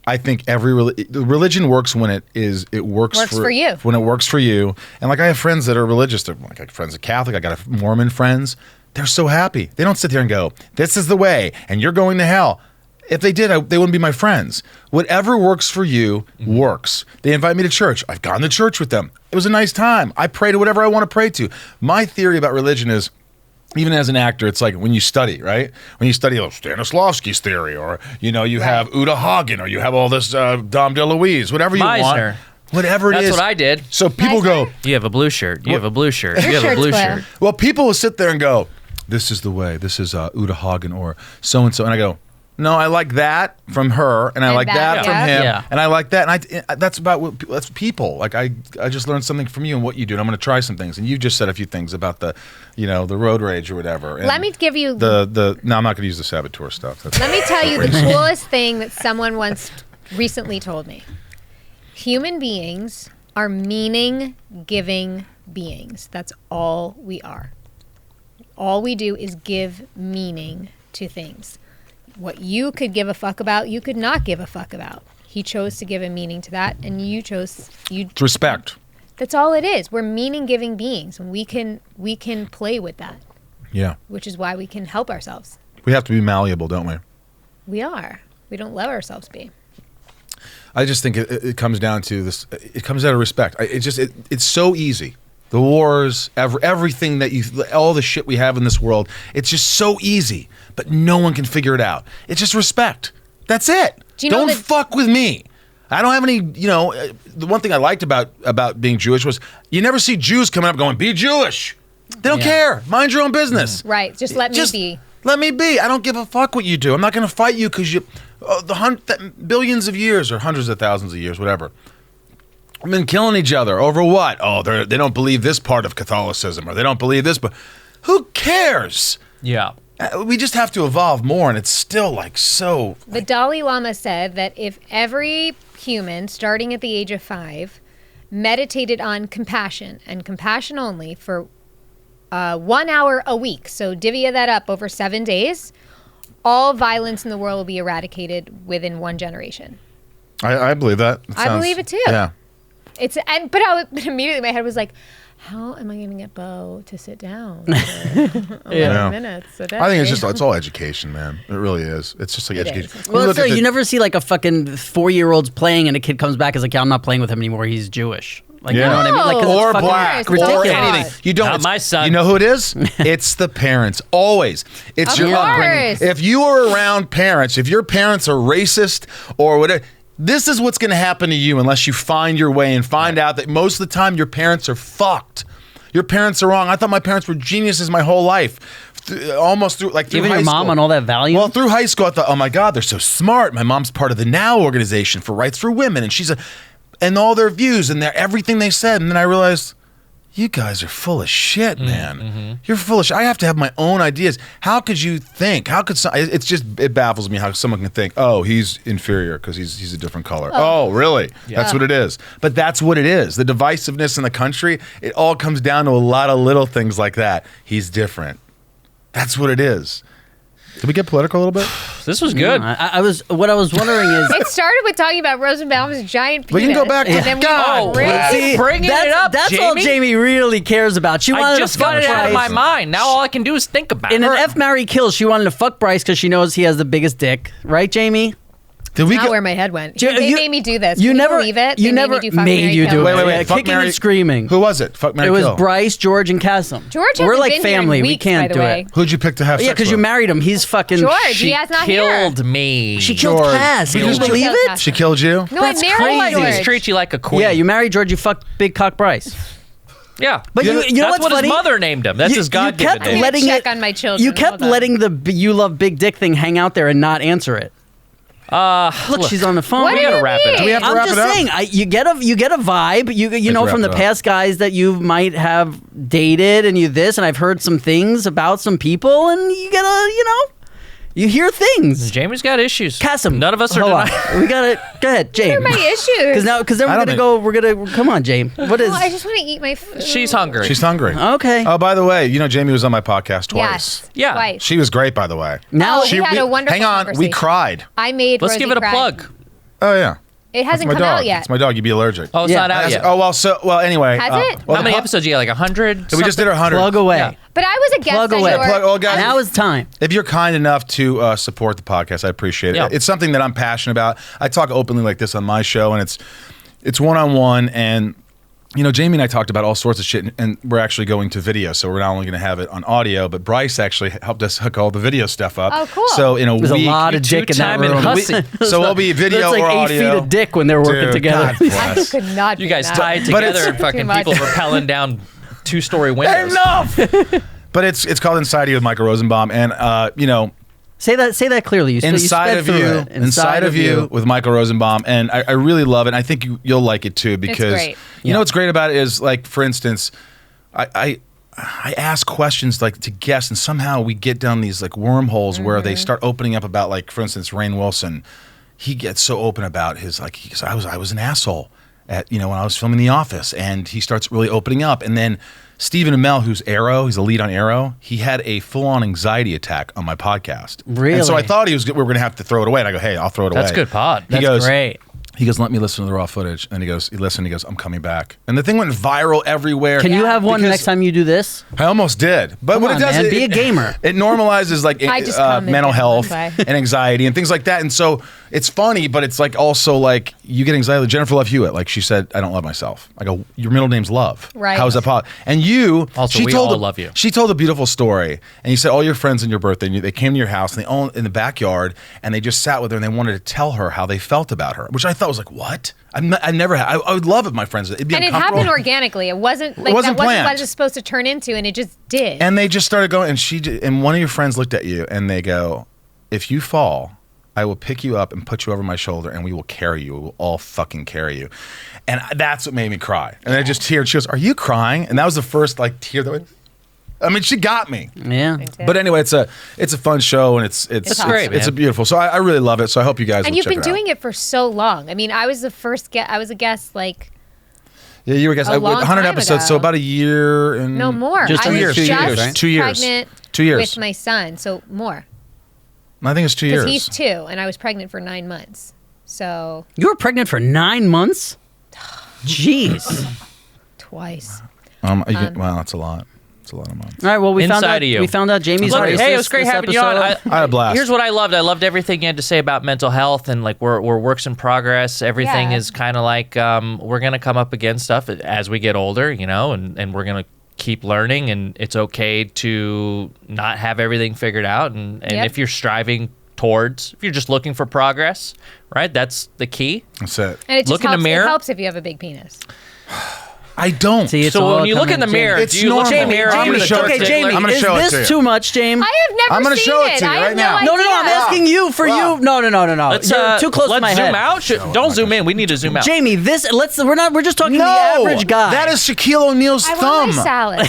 I think every religion works when it works for you. When it works for you, and like I have friends that are religious. Like I have friends that are Catholic. I got Mormon friends. They're so happy. They don't sit there and go, "This is the way," and you're going to hell. If they did, they wouldn't be my friends. Whatever works for you works. They invite me to church. I've gone to church with them. It was a nice time. I pray to whatever I want to pray to. My theory about religion is, even as an actor, it's like when you study, right? When you study Stanislavski's theory, or you have Uta Hagen, or you have all this Dom DeLuise, whatever you Meisner. want, whatever it is. That's what I did. So people go, You have a blue shirt. You have a blue shirt. You have a shirt's blue blue. shirt. well, people will sit there and go, "This is the way. This is Uta Hagen or so and so," and I go, "No, I like that from her, and I And like that that, from yeah. him, Yeah. and I like that." And that's about that's people. Like I just learned something from you and what you do, and I'm going to try some things. And you just said a few things about the road rage or whatever. And Let me give you the. No, I'm not going to use the saboteur stuff. That's Let me tell you the coolest thing that someone once recently told me. Human beings are meaning-giving beings. That's all we are. All we do is give meaning to things. What you could give a fuck about, you could not give a fuck about. He chose to give a meaning to that, and you chose you. It's respect. That's all it is. We're meaning-giving beings, and we can play with that, Yeah, which is why we can help ourselves. we have to be malleable, don't we? We are. We don't let ourselves be. I just think it comes down to this. It comes out of respect. It's so easy. The wars, everything all the shit we have in this world, it's just so easy, but no one can figure it out. It's just respect. That's it. Do you know Don't that- fuck with me. I don't have any, the one thing I liked about being Jewish was you never see Jews coming up going, "Be Jewish." They don't care. Mind your own business. Right. Just let me be. Let me be. I don't give a fuck what you do. I'm not going to fight you because billions of years or hundreds of thousands of years, whatever. We've been killing each other over what? Oh, they don't believe this part of Catholicism, or they don't believe this, but who cares? Yeah. We just have to evolve more, and it's still like so. The Dalai Lama said that if every human, starting at the age of 5, meditated on compassion and compassion only for 1 hour a week, so divvy that up over 7 days, all violence in the world will be eradicated within 1 generation. I believe that. I believe it too. Yeah. But immediately my head was like, how am I going to get Bo to sit down for 11 minutes a day? I think it's all education, man. It really is. It's just like It education. is. When Well, look so at you never see like a fucking 4-year-old's playing and a kid comes back and is like, "Yeah, I'm not playing with him anymore. He's Jewish." Like, you know what I mean? Like, 'cause it's or fucking black, or ridiculous. anything. You don't. Not my son. You know who it is? It's the parents. Always. It's Of your course. upbringing. If you are around parents, if your parents are racist or whatever, this is what's going to happen to you unless you find your way and find out that most of the time your parents are fucked. Your parents are wrong. I thought my parents were geniuses my whole life. Almost through through Even high your mom school. on all that value. Well, through high school, I thought, oh my God, they're so smart. My mom's part of the Now organization for rights for women, and and all their views and everything they said. And then I realized, you guys are full of shit, man. You're full of shit. I have to have my own ideas. How could you think? How could it baffles me how someone can think, oh, he's inferior because he's a different color. Oh, really? That's what it is. But that's what it is. The divisiveness in the country, it all comes down to a lot of little things like that. He's different. That's what it is. Did we get political a little bit? This was good. What I was wondering is. It started with talking about Rosenbaum's giant penis. We can go back to and then we God. went See, bringing it up, That's all Jamie. Jamie really cares about. She wanted I just to fuck got it out of my Bryce. mind. Now all I can do is think about In it. an F, marry, kill, she wanted to fuck Bryce because she knows he has the biggest dick. Right, Jamie? Did we Not get where my head went. You- They you- made me do this. You Can never believe it. You They never made me do fuck, made marry, you kill. do it. Wait, Yeah, fuck, kicking marry- and screaming. Who was it? Fuck, marry, It was kill. Bryce, George, and Kassem. George We're hasn't like been here in family. We weeks, can't by the do way. it. Who'd you pick to have sex Yeah, because with? you married him. He's fucking. George, she, Diaz not Killed here. me. She killed George. Cass. Can you She believe killed it? Cass. She killed you? No, That's I married crazy. George. Treat you like a queen. Yeah, you married George. You fucked big cock Bryce. Yeah. But you know That's what's what funny? his mother named him. That's his God-given kept name. letting Check it, on my children. You kept Hold on. letting the "you love big dick" thing hang out there and not answer it. Look, she's on the phone. What We do gotta you wrap it up. mean? Do we have to I'm wrap just it up? saying, you get a vibe. You know wrap from the it up. past guys that you might have dated, and and I've heard some things about some people, and you hear things. Jamie's got issues. Kassem, None of us are hold on. denying. We got it. Go ahead, What are James. my issues? Because then I we're don't gonna go. Come on, James. What is? Oh, I just want to eat my food. She's hungry. She's hungry. Okay. Oh, by the way, Jamie was on my podcast twice. Yes. Yeah. Twice. She was great, by the way. Now Oh, we had a wonderful Hang on, we conversation. cried. I made Let's Rosie give it a cry. plug. Oh yeah. It hasn't It's my come dog. out yet. It's my dog. You'd be allergic. Oh, it's Yeah. not out yet. Oh well. Anyway. Has it? well, How many episodes? Yeah, like 100? We just did 100. plug away. Yeah. But I was a guest Plug on away. your... Plug- oh, guys. Now is time. If you're kind enough to support the podcast, I appreciate it. Yeah. It's something that I'm passionate about. I talk openly like this on my show, and it's one-on-one. And Jamie and I talked about all sorts of shit, and we're actually going to video, so we're not only going to have it on audio, but Bryce actually helped us hook all the video stuff up. Oh, cool. So in a There's week, a lot of dick in that two-timing room. hussy. So we'll be video That's like or 8 audio. feet of dick when they're working Dude, together. God bless. I could not You do guys that. tied But together it's- and fucking Too much. people rappelling down 2-story windows. Enough. But it's called Inside You with Michael Rosenbaum, and Say that clearly. You Inside sped of through You, it. Inside of You with Michael Rosenbaum, and I really love it. And I think you'll like it too because great. you know what's great about it is, like, for instance, I ask questions like to guests, and somehow we get down these like wormholes where they start opening up about, like, for instance, Rainn Wilson. He gets so open about his, like, he goes, I was an asshole at when I was filming The Office, and he starts really opening up. And then Stephen Amell, who's Arrow, he's the lead on Arrow, he had a full-on anxiety attack on my podcast. Really? And so I thought we were going to have to throw it away. And I go, hey, I'll throw it away. That's good pod. He goes, great. He goes, let me listen to the raw footage. And he goes, I'm coming back. And the thing went viral everywhere. Can you have one because next time you do this? I almost did. But Come what on, it does man, is be a gamer. It normalizes, like, I just commented mental on health one and anxiety and things like that. And so it's funny, but it's like also like you get anxiety. Jennifer Love Hewitt, like she said, I don't love myself. I go, your middle name's Love. Right. How is that possible? And you, Also, she we told all a- love you. She told a beautiful story. And you said all your friends in your birthday, and they came to your house and they all in the backyard, and they just sat with her and they wanted to tell her how they felt about her, which I thought was like, what? I never had. I would love it, my friends. It'd be And it uncomfortable. happened organically. It wasn't like wasn't that wasn't planned. what it was supposed to turn into, and it just did. And they just started going, and one of your friends looked at you and they go, if you fall, I will pick you up and put you over my shoulder and we will carry you. We will all fucking carry you. And that's what made me cry. And I just teared. She goes, are you crying? And that was the first like tear that went, I mean, she got me. Yeah. But anyway, it's a fun show, and it's great, It's a man. beautiful. So I really love it. So I hope you guys. And will you've check been it out. doing it for so long. I mean, I was the first guest. I was a guest like Yeah, you were guys. a long 100 time episodes. ago. So about a year and no more. Just I under was 2 just years, right? 2 years. pregnant 2 years. with my son, so more I think it's 2 years. because he's 2, and I was pregnant for 9 months. So You were pregnant for 9 months? Jeez. twice. Well, that's a lot. It's a lot of months. All right, well, we found Inside out of you. We found out Jamie's Look, racist hey, it was great this having you on. episode. I had a blast. Here's what I loved. I loved everything you had to say about mental health, and like we're works in progress. Everything Yeah. is kind of like we're gonna come up against stuff as we get older, you know, and we're gonna keep learning, and it's okay to not have everything figured out, and Yep. if you're striving towards, if you're just looking for progress, right? That's the key. That's it. And it just Look in the helps, mirror. It helps if you have a big penis. I don't. See, it's So all when you look in coming the mirror, It's do you look in the normal. mirror? I'm and gonna do show the it to you. Jamie, I'm gonna is show it this to you. too much, James? I have never I'm gonna seen show it to you I right have now. no No, I'm idea. asking you for you. No. Let's You're too close to let's my zoom head. out. Don't zoom in. We need to zoom out. Jamie, we're just talking No, the average guy. that is Shaquille O'Neal's I thumb. want my salad.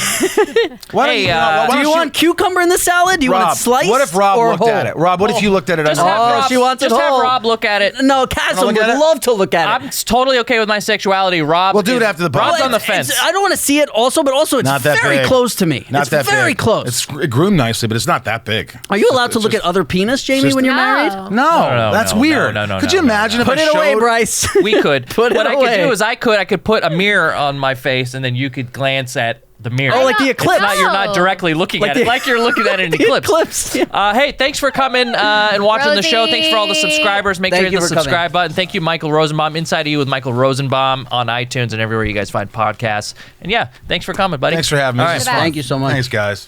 Why Hey, why Do don't you want cucumber in the salad? Do you want Rob? it sliced What if Rob or looked whole? at it? Rob, what if you looked at it? Just as have a- Rob, she wants it just have whole. Rob look at it. No, Kassem look would at it? love to look at it. I'm totally okay with my sexuality. Rob, We'll do it after the Rob's podcast. on the fence. I don't want to see it also, but also it's Not that very big. close to me. Not it's that very big. close. It groomed nicely, but it's not that big. Are you allowed to It's look just- at other penis, Jamie, just- when you're No. married? No, that's weird. no, Could you imagine if Put I it away, showed- Bryce. We could. Put it what I away. could do is I could put a mirror on my face, and then you could glance at the mirror. Oh, like the It's eclipse. not, you're not directly looking Like at it, the- like you're looking at it in The eclipse. eclipse. Yeah. Hey, thanks for coming and watching the show. Thanks for all the Rosie. subscribers. Make Thank sure you you hit the for subscribe button. Thank you, Michael Rosenbaum. Inside of You with Michael Rosenbaum on iTunes and everywhere you guys find podcasts. And yeah, thanks for coming, buddy. Thanks for having me. All This right. is fun. Thank you so much. Thanks, guys.